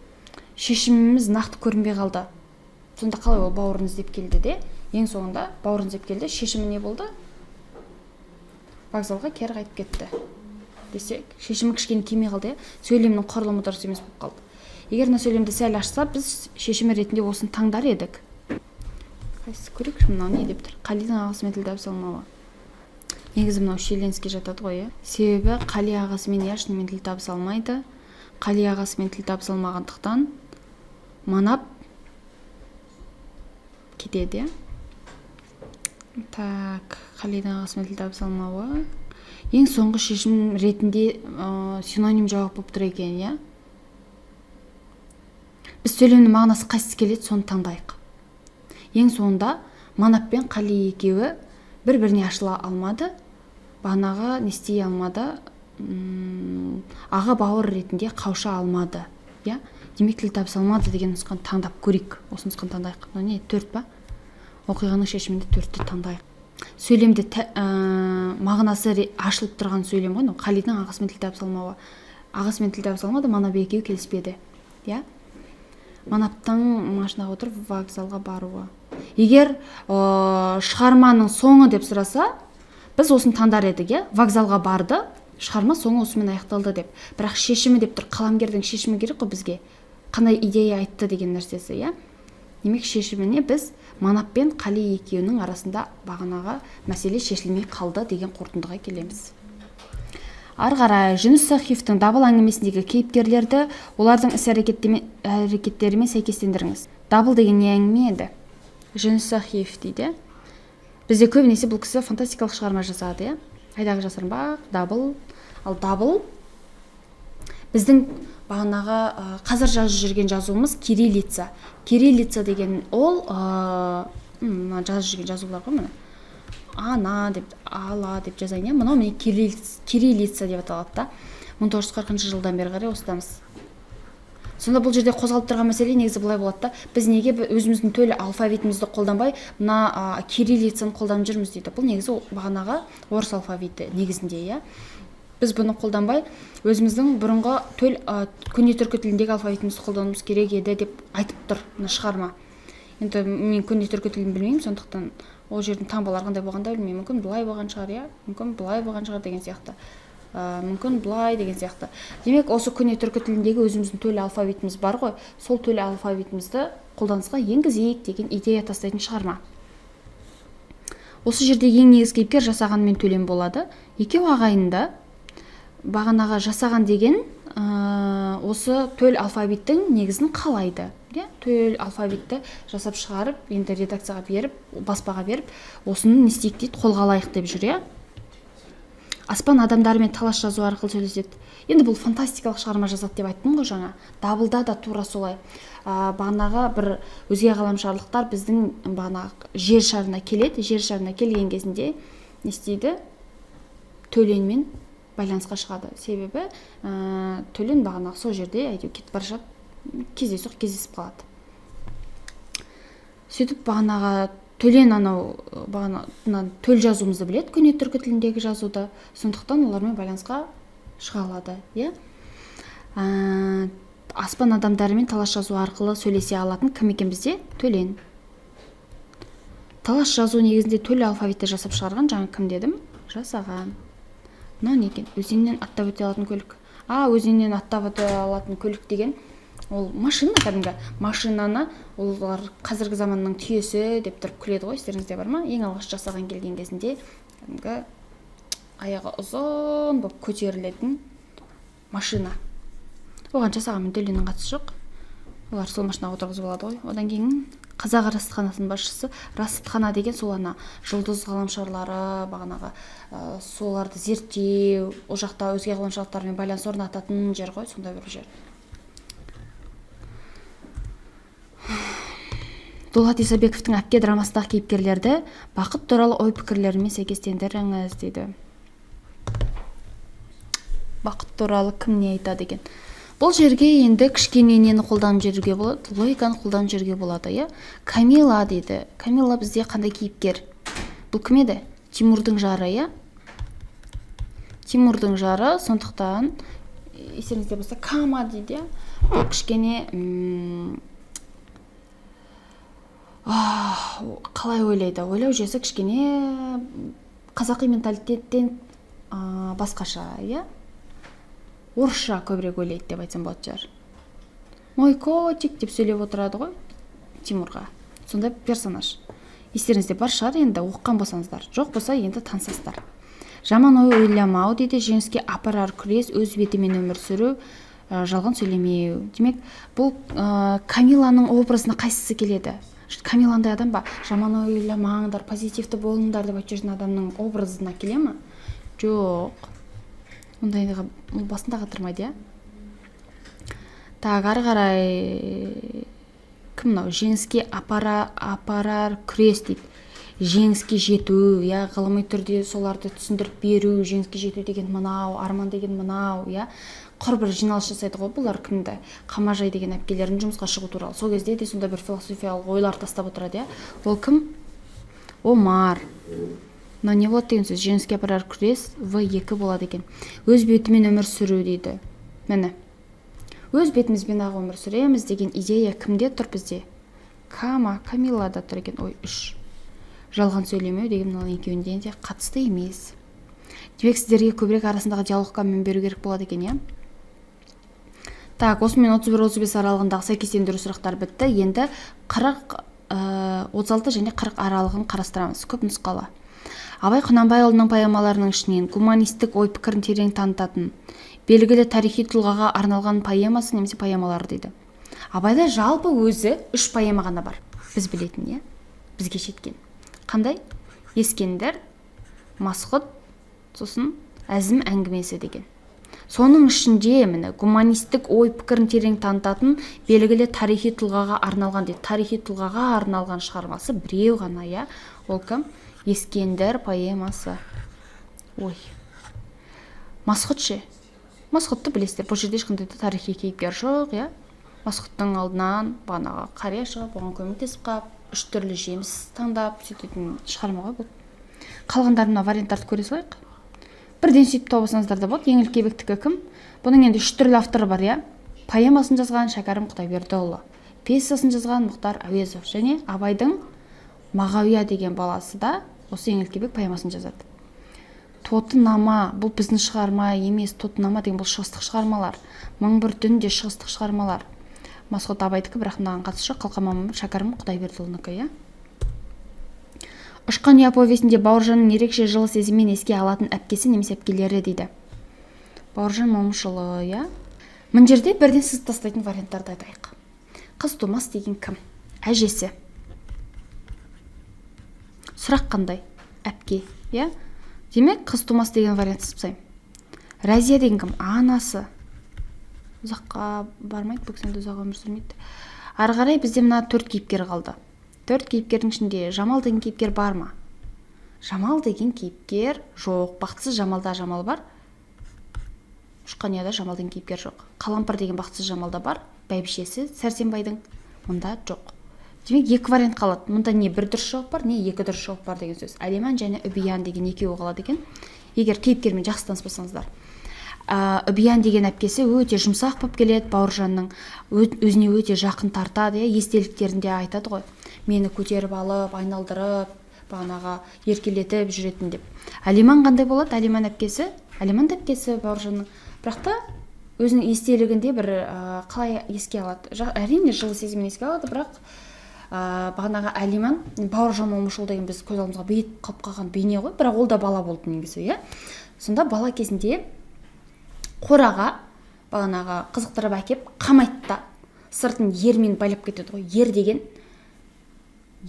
шешіміміз нақты көрінбей қалды. Сонда қалай ол бауырын іздеп келді де, ең соңында бауырын іздеп келді, шешімі не болды? Вокзалға кері қайтып кетті. Десек, шешімі кішкене келмей қалды, сөйлемнің құрылымы дұрыс емес болып қалды. Егер мына сөйлемді сәл ашса, біз шешімі ретінде осыны таңдар едік. Қайсысы көрейікші, мынау не деп тұр? Қалидің ағасымен тіл табыса. Негізі мынау шиеленіске жатады ғой, себебі Қали ағасымен шынымен тіл табыса алмайды. Қали ағасымен тіл табыса алмағандықтан манап кетеді. Так, Қалидің ағасымен тіл табыса алмауы ең соңғы шешім ретінде синоним жауап болып тұр екен, Біз сөйлемнің мағынасы қайсысы келеді, соны таңдайық. Ең соңында манап пен Қали екеуі бір-біріне ашыла алмады, бағанағы не істей алмады, аға бауыр ретінде қауыша алмады. Демек тіл табыса алмады деген нұсқаны таңдап көрейік. Осы нұсқаны таңдайық. Не, 4 па? Оқиғаның шешімінде 4-ті таңдайық. Сөйлемді мағынасы ашылып тұрған сөйлем ғой, Қалидің ағасымен тіл табыса алмауы. Ағасымен тіл табыса алмады, манап екеуі келіспеді. Манаптың машинаға отырып вокзалға баруы. Егер шығарманың соңы деп сұраса, біз осыны таңдар едік, вокзалға барды, шығарма соңы осымен аяқталды деп. Бірақ шешімі деп тұр, қаламгердің шешімі керек қой бізге. Қандай идея айтты деген нәрсесі, Демек шешіміне біз манап пен Қали екеуінің арасында бағанағы мәселе шешілмей қалды деген қорытындыға келеміз. Ары қарай Жүніс Сахиевтің дабыл әңгімесіндегі кейіпкерлерді олардың іс-әрекеттерімен сәйкестендіріңіз. Дабыл деген не әңгіме еді? Жүніс Сахиев дейді. Бізде көбінесе бұл кісі фантастикалық шығарма жасады, Қайдағы жасырынбақ, дабыл. Ал дабыл біздің бағанағы қазір жазып жүрген жазуымыз кириллица. Кириллица деген ол жазып жүрген жазулар ғой, ана деп, ала деп жазайын, мынау міне кириллица деп аталады да. 1940 жылдан бері қарай осыдамыз. Сонда бұл жерде қозғалып тұрған мәселе негізі былай болады да, біз неге өзіміздің төл алфавитімізді қолданбай, мына кириллицаны қолданып жүрміз дейді. Бұл негізі бағанағы орыс алфавиті негізінде, Біз бұны қолданбай, өзіміздің бұрынғы төл көне түркі тіліндегі алфавитімізді қолдануымыз керек еді деп айтып тұр шығарма. Енді мен көне түркі тілін білмеймін, сондықтан ол жердің таңбалары қандай болғанда білмеймін. Мүмкін былай болған шығар, мүмкін былай болған шығар деген сияқты. Мүмкін былай деген сияқты. Демек, осы көне түркі тіліндегі өзіміздің төл алфавитіміз бар ғой, сол төл алфавитімізді қолданысқа енгізейік деген идея тастайтын шығарма. Осы жерде ең негізгі кейіпкер жасаған мен төлем болады. Екеу ағайынды бағанағы жасаған деген осы төл алфавиттің негізін қалайды. Төл алфавитті жасап шығарып, енді редакцияға беріп, баспаға беріп, осыны не істейік дейді, қолға алайық деп жүр, Аспан адамдарымен талас жазу арқылы сөйлеседі. Енді бұл фантастикалық шығарма жазады деп айттым ғой жаңа. Дабылда да тура солай. Бағанағы бір өзге ғаламшарлықтар біздің бағанағы жер шарына келеді. Жер шарына келген кезінде не істейді? Төленмен байланысқа шығады. Себебі төлен бағанағы сол жерде әйтеу кетіп бара жатып кездесіп қалады. Сөйтіп бағанағы төлен төл жазуымызды біледі, көне түркі тіліндегі жазуды, сондықтан олармен байланысқа шыға алады. Аспан адамдарымен талас жазу арқылы сөйлесе алатын кім екен бізде? Төлен. Талас жазу негізінде төл алфавитті жасап шығарған жаңа кім дедім? Жасаған. Мынау не екен? Өзеннен аттап өте алатын көлік. Өзеннен аттап өте алатын көлік деген ол машина, кәдімгі машинаны олар қазіргі заманның түйесі деп тұрып күледі ғой, естеріңізде бар ма? Ең алғаш жасаған келген кезінде кәдімгі аяғы ұзын болып көтерілетін машина. Оған жасаған мен төленің қатысы жоқ. Олар сол машинаға отырғызып алады ғой. Одан кейін қазақ расатханасының басшысы. Расатхана деген сол ана жұлдыз ғаламшарлары, бағанағы соларды зерттеу, ол жақта өзге ғаламшарлармен байланыс орнататын жер ғой, сондай бір жер. Дулат Исабековтың Әпке драмасындағы кейіпкерлерді бақыт туралы ой пікірлерімен сәйкестендіріңіз дейді. Бақыт туралы кім не айтады екен? Бұл жерге енді кішкене нені қолданып жүруге болады, логиканы қолданып жүруге болады, иә? Камила дейді. Камила бізде қандай кейіпкер? Бұл кім еді? Тимурдың жары, иә? Тимурдың жары, сондықтан естеріңізде болса Кама дейді. Бұл кішкене қалай ойлайды? Ойлау жүйесі кішкене қазақи менталитеттен басқаша, иә? Орысша көбірек ойлайды деп айтсам болады шығар. Мой котик деп сөйлеп отырады ғой Тимурға. Сондай персонаж. Естеріңізде бар шығар, енді оқыған болсаңыздар. Жоқ болса енді танысасыздар. Жаман ой ойламау дейді, жеңіске апарар күрес, өз бетімен өмір сүру, жалған сөйлемеу. Демек, бұл Камиланың образына қайсысы келеді? Камиландай адам ба? Жаман ой ойламаңдар, позитивті болыңдар деп айтып жүрген адамның образына келе ме? Жоқ. Ондайға басында қатырмайды, иә? Так, ары қарай кім мынау? Жеңіске апарар күрес дейді. Жеңіске жету, иә, ғылыми түрде соларды түсіндіріп беру, жеңіске жету деген мынау, арман деген мынау, иә. Құр бір жиналыс жасайды ғой бұлар кімді? Қамажай деген әпкелердің жұмысқа шығу туралы. Сол кезде де сонда бір философиялық ойлар тастап отырады, иә. Ол кім? Омар. Но не вот деген сөз, жеңіске апарар күрес В2 болады екен. Өз бетімен өмір сүру дейді. Міне. Өз бетімізбен ақ өмір сүреміз деген идея кімде тұр бізде? Камилада тұр екен. Ой, 3. Жалған сөйлемеу деген мынау екеуінде де қатысты емес. Демек сіздерге көбірек арасындағы диалогқа мән беру керек болады екен, иә? Так, осымен 31-35 аралығындағы сәйкестендіру сұрақтар бітті. Енді 36 және 40 аралығын қарастырамыз. Көп нұсқалы. Абай Құнанбайұлының поэмаларының ішінен гуманистік ой пікірін терең танытатын белгілі тарихи тұлғаға арналған поэмасы немесе поэмалар дейді. Абайда жалпы өзі 3 поэма ғана бар. Біз білетін, иә? Бізге жеткен. Қандай? Ескендір, Масғұт, сосын Әзім әңгімесі деген. Соның ішінде міне гуманистік ой пікірін терең танытатын белгілі тарихи тұлғаға арналған дейді. Тарихи тұлғаға арналған шығармасы біреу ғана, иә? Ол кім? Ескендір поэмасы. Ой. Масғұт ше? Масғұтты білесіздер. Бұл жерде ешқандай тарихи кейіпкер жоқ, иә? Масғұттың алдынан бағанағы қария шығып, оған көмектесіп қап, 3 түрлі жеміс таңдап сөйтетін шығарма ғой бұл. Қалғандарына варианттарды көре салайық. Бірден сөйтіп тауып да болады. Еңлік Кебектікі кім? Бұның енді 3 түрлі авторы бар, иә? Поэмасын жазған Шәкәрім Құдайбердіұлы, пьесасын жазған Мұхтар Әуезов және Абайдың Мағауия деген баласы да осы Еңлік Кебек поэмасын жазады. Тотынама, бұл біздің шығарма емес, Тотынама деген бұл шығыстық шығармалар. Мың бір түн де шығыстық шығармалар. Масғұт Абайдікі, бірақ мынаған қатысы жоқ, Қалқаман Шәкәрім Құдайбердіұлынікі, иә? Ұшқан ұя повесінде Бауыржанның ерекше жылы сезіммен еске алатын әпкесі немесе әпкелері дейді. Бауыржан Момышұлы, иә? Мына жерде бірден сіз тастайтын варианттарды айтайық. Қыз тумас деген кім? Әжесі. Сұрақ қандай? Әпке, иә? Демек, қыз тумас деген вариант сызбаймын. Рәзия деген кім? Анасы. Ұзаққа бармайды, бөксенді ұзақ өмір сүрмейді. Ары қарай бізде мына 4 кейіпкер қалды. 4 кейіпкердің ішінде Жамал деген кейіпкер бар ма? Жамал деген кейіпкер жоқ. Бақытсыз Жамалда Жамал бар. Ұшқанияда Жамал деген кейіпкер жоқ. Қалампыр деген бақытсыз Жамалда бар. Бәйбішесі Сәрсенбайдың мұнда жоқ. Демек 2 вариант қалады. Мұнда не бір дұрыс жауап бар, не 2 дұрыс жауап бар деген сөз. Әлиман және Үбиян деген екеуі қалады екен. Егер кейіпкермен жақсы таныспасаңыздар. Үбиян деген әпкесі өте жұмсақ болып келеді, Бауыржанның өзіне өте жақын тартады, естеліктерінде айтады ғой. Мені көтеріп алып, айналдырып, бағанаға еркелетіп жүретін деп. Әлиман қандай болады? Әлиман әпкесі, Бауыржанның. Бірақ та өзінің естелігінде бір қалай еске алады? Әрине жылы сезіммен еске алады, бірақ бағанаға Әлиман, Бауыржан Момышұлы деген біз көз алдымызға бейіт қалып қалған бейне ғой, бірақ ол да бала болды негізі, иә? Сонда бала кезінде қораға бағанаға қызықтырып әкеп қамайды да сыртын ермен байлап кетеді ғой. Ер деген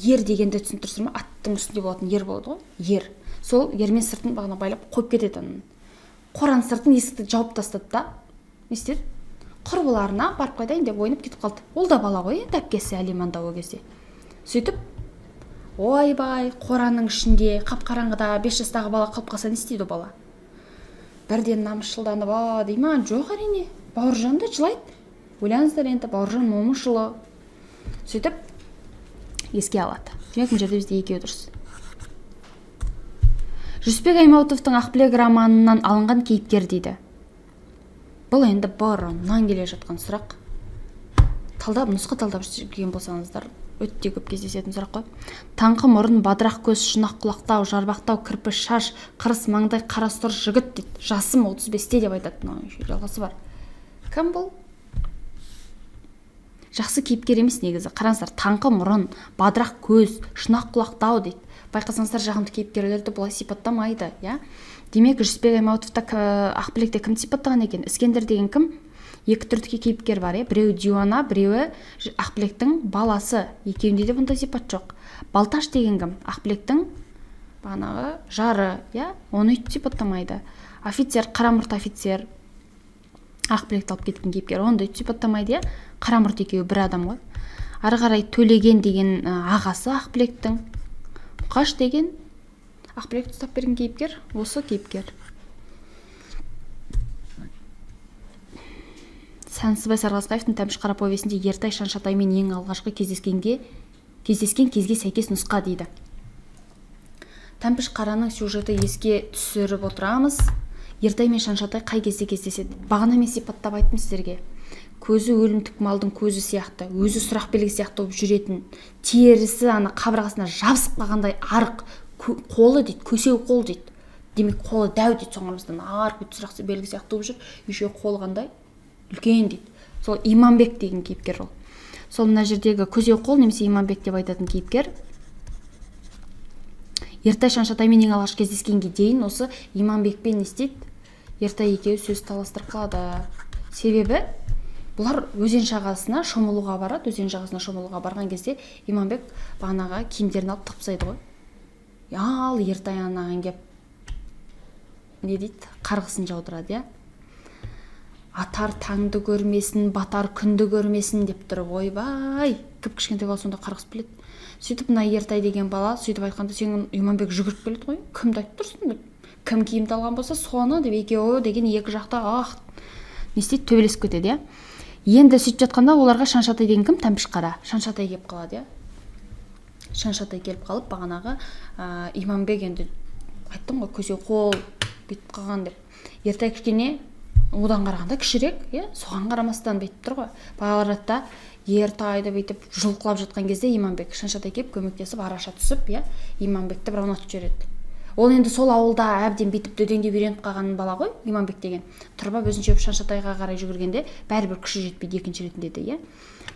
ер дегенді түсіндірсің ма? Аттың үстінде болатын ер болады ғой, ер. Сол ермен сыртын бағана байлап қойып кетеді анын. Қораның сыртын есікті жауып тастады да, не істеді? Құрбыларына барып қайтайын деп ойнап кетіп қалды. Ол да бала ғой, әпкесі Алиманда ол кезде. Сөйтіп, ойбай, қораның ішінде қап-қараңғыда 5 жастағы бала қалып қалса не істейді бала? Бірден намысшылданып, дей ма? Жоқ, әрине. Бауыржан да жылайды. Ойлаңыздар енді, Бауыржан момышұлы. Сөйтіп, еске алады. Демек, бұл жерде бізде екеуі дұрыс. Жүсіпбек Аймауытовтың Ақбілек романынан алынған кейіпкер дейді. Бұл енді бұрыннан келе жатқан сұрақ. Нұсқа талдап жүрген болсаңыздар, өте көп кездесетін сұрақ қой. Таңқы мұрын, бадырақ көз, шұнақ құлақтау, жарбақтау, кірпіш шаш, қырыс маңдай, қара сұр жігіт дейді. Жасым 35-те деп айтады. Жалғасы бар. Кім бұл? Жақсы кейіпкер емес негізі. Қараңыздар, таңқы мұрын, бадырақ көз, шұнақ құлақтау дейді. Байқасаңыздар, жағымды кейіпкерлерді бұлай сипаттамайды, иә? Демек, Жүсіпбек Аймауытовта Ақбілекте кім сипаттаған екен? Іскендір деген кім? Екі түрдіке кейіпкер бар, біреуі Диуана, біреуі Ақбілектің баласы. Екеуінде де бұндай сипат жоқ. Балташ деген кім? Ақбілектің бағанағы жары, иә? Оны үйтіп сипаттамайды. Офицер, қарамұрт офицер. Ақбілекті алып кеткен кейіпкер, оны да үйтіп сипаттамайды, иә? Қарамұрт екеуі бір адам ғой. Ары қарай Төлеген деген ағасы Ақбілектің. Мұқаш деген Ақбілекті ұстап берген кейіпкер, осы кейіпкер. Сансызбай Сарғазғаевтың Тәміш қара повесінде Ертай Шаншатаймен ең алғашқы кездескен кезге сәйкес нұсқа дейді. Тәмпіш қараның сюжеті еске түсіріп отырамыз. Ертай мен Шаншатай қай кезде кездеседі? Бағана мен сипаттап айттым сіздерге. Көзі өлімтік малдың көзі сияқты, өзі сұрақ белгі сияқты болып жүретін, терісі қабырғасына жабысып қалғандай арық, қолы дейді, көсеу қол дейді. Демек қолы дәу дейді, соңымыздан арық сұрақ белгі сияқты болып жүр, еще қолы қандай үлкен дейді. Сол Иманбек деген кейіпкер ол. Сол мына жердегі көсеу қол немесе Иманбек деп айтатын кейіпкер. Ертай Шаншатаймен ең алғаш кездескенге дейін осы Иманбекпен не істейді? Ертай екеуі сөз таластырып қалады. Себебі бұлар өзен жағасына шомылуға барады. Өзен жағасына шомылуға барған кезде Иманбек бағанағы киімдерін алып тапсайды ғой. Ал Ертай анаған кеп не дейді? Қарғысын жаудырады, иә? Атар таңды көрмесін, батар күнді көрмесін деп тұр. Ойбай, кіп-кішкентай бала сонда қарғыс біледі. Сөйтіп мына Ертай деген бала сөйтіп айтқанда сен Иманбек жүгіріп келеді ғой. Кімді айтып тұрсың деп. Кім киімді алған болса соны деп екеуі деген екі жақта не істейді? Төбелесіп кетеді, иә? Енді сөйтіп жатқанда оларға Шаншатай деген кім? Тәмпіш қара. Шаншатай келіп қалады, иә? Шаншатай келіп қалып бағанағы Иманбек енді айттым ғой, көсеу қол бүйтіп қалған деп. Ертай кішкене одан қарағанда кішірек, иә? Соған қарамастан бүйтіп тұр ғой. Бағаратта Ертайды бүйтіп жұлқылап жатқан кезде Иманбек Шаншатай келіп көмектесіп араша түсіп, иә? Иманбекті бір ұнатып жібереді. Ол енді сол ауылда әбден бүйтіп дөдеңдеп үйреніп қалған бала ғой, Иманбек деген. Тұрып өзінше Шаншатайға қарай жүгіргенде бәрібір күші жетпейді екінші ретінде де, иә?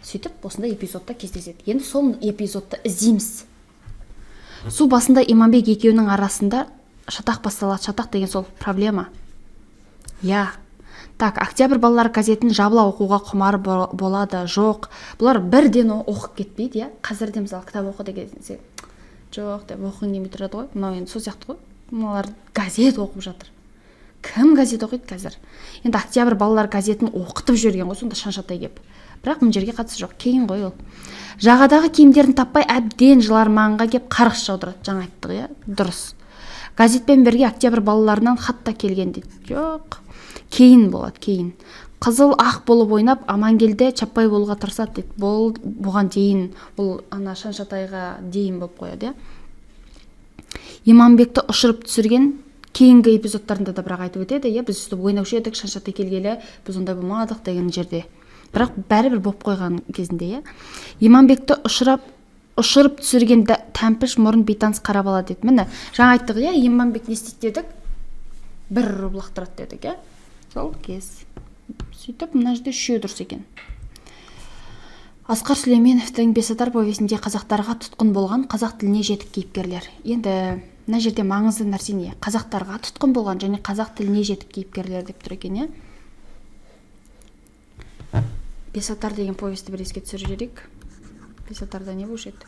Сөйтіп осындай эпизодта кездеседі. Енді сол эпизодты іздейміз. Су басында Иманбек екеуінің арасында шатақ басталады. Шатақ деген сол проблема. Я. Так, Октябрь балалар газетін жабыла оқуға құмар болады, жоқ. Бұлар бірден оқып кетпейді, иә? Қазірде мысалы кітап оқы дегенсе, жоқ деп оқығың келмей тұрады ғой. Мынау енді сол сияқты ғой. Мыналар газет оқып жатыр. Кім газет оқиды қазір? Енді Октябрь балалар газетін оқытып жүрген ғой, сонда Шаншатай кеп. Бірақ мына жерге қатысы жоқ. Кейін ғой ол. Жағадағы киімдерін таппай әбден жыларманға кеп қарғыс жаудырады. Жаңа айттық, иә? Дұрыс. Газетпен бірге Октябрь балаларынан хат та келген дейді. Жоқ. Кейін болады, кейін. Қызыл ақ болып ойнап, Амангелді чаппай болуға тырысады дейді. Бұған дейін, бұл Шаншатайға дейін болып қояды, иә? Иманбекті ұшырып түсірген кейінгі эпизодтарында да бірақ айтып өтеді, иә? Біз сөйтіп ойнаушы едік, Шаншатай келгелі, біз ондай болмадық деген жерде. Бірақ бәрібір болып қойған кезінде, иә? Иманбекті ұшырып түсірген тәмпіш мұрын бейтаныс қара бала дейді. Міне, жаңа айттық, иә? Иманбек не істейді дедік? Бір ұрып лақтырады дедік, иә? Сол кез. Сөйтіп, мына жерде үшеу дұрыс екен. Асқар Сүлейменовтің Бесатар повесінде қазақтарға тұтқын болған қазақ тіліне жетік кейіпкерлер. Енді мына жерде маңызды нәрсе не? Қазақтарға тұтқын болған және қазақ тіліне жетік кейіпкерлер деп тұр екен, иә? Бесатар деген повесті бір еске түсіріп жіберейік. Бесатарда не болушы еді?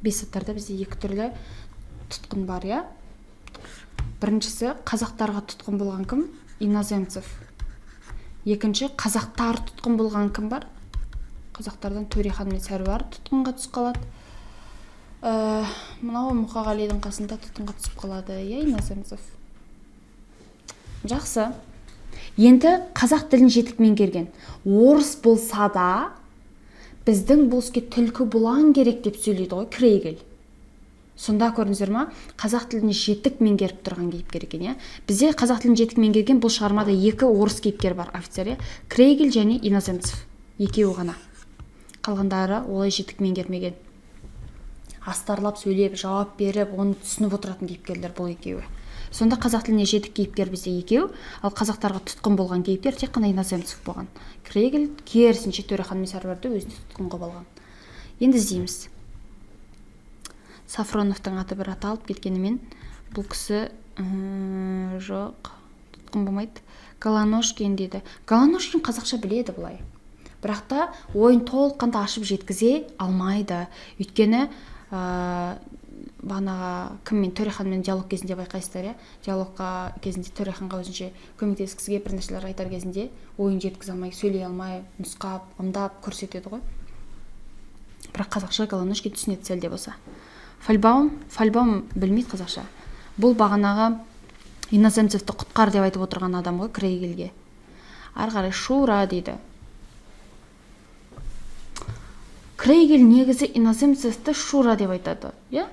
бесаттарда бізде екі түрлі тұтқын бар, иә. Біріншісі, қазақтарға тұтқын болған кім? Иноземцев. Екінші, қазақтар тұтқын болған кім бар? Қазақтардан Төрехан мен Сәруар тұтқынға түсіп қалады. Мынау Мұқағалидың қасында тұтқынға түсіп қалады, иә, Иноземцев. Жақсы. Енді қазақ тілін жетік меңгерген орыс болса да, біздің болыске түлкі бұлан керек деп сөйлейді ғой, Крейгель. Сонда көрдіңіздер ма? Қазақ тілін жетік меңгеріп тұрған кейіпкер екен, иә. Бізде қазақ тілін жетік меңгерген бұл шығармада екі орыс кейіпкер бар, офицер, иә. Крейгель және Иноземцев. Екеуі ғана. Қалғандары олай жетік меңгермеген. Астарлап сөйлеп, жауап беріп, оны түсініп отыратын кейіпкерлер бұл екеуі. Сонда қазақ тіліне жетік кейіпкер бізде екеу, ал қазақтарға тұтқын болған кейіпкер тек қана Иноземцев болған. Крейгель керісінше Төрехан мен Сәруарды өзіне тұтқынға болған. Енді іздейміз. Сафроновтың аты бір аталып кеткенімен, бұл кісі жоқ, тұтқын болмайды. Голоножкин дейді. Голоножкин қазақша біледі бұлай. Бірақ та ойын толыққанды ашып жеткізе алмайды. Өйткені бағанаға кіммен, Төреханмен диалог кезінде байқайсыздар, диалогқа кезінде Төреханға өзінше көмектескісіге бір нәрселер айтар кезінде ойын жеткізе алмай, сөйлей алмай, нұсқап, ымдап көрсетеді ғой. Бірақ қазақша Голоножкин түсінеді сәл де болса. Фальбаум білмейді қазақша. Бұл бағанаға Иноземцевті құтқар деп айтып отырған адам ғой, Крейгельге. Ары қарай Шура дейді. Крейгель негізі Иноземцевті Шура деп айтады, иә?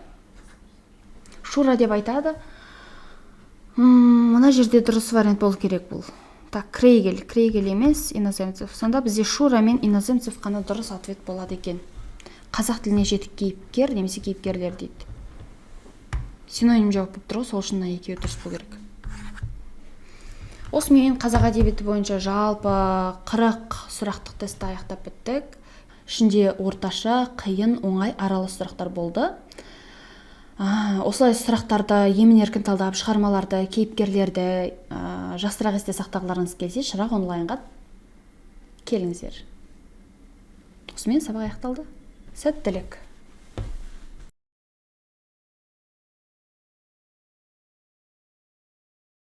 Шура деп айтады. Мына жерде дұрыс вариант болу керек бұл. Так, Крейгель емес, Иноземцев. Сонда бізде Шура мен Иноземцев қана дұрыс ответ болады екен. Қазақ тіліне жетік кейіпкер, немесе кейіпкерлер дейді. Синоним жауап болып тұр ғой, сол үшін екеуі дұрыс болу керек. Осымен қазақ әдебиеті бойынша жалпы 40 сұрақтық тестті аяқтап біттік. Ішінде орташа, қиын, оңай, аралас сұрақтар болды. Осылай сұрақтарды емін-еркін талдап, шығармаларды, кейіпкерлерді жасырақ есте сақтағыларыңыз келсе, Шырақ онлайнға келіңіздер. Осымен сабақ аяқталды. Сәттілік.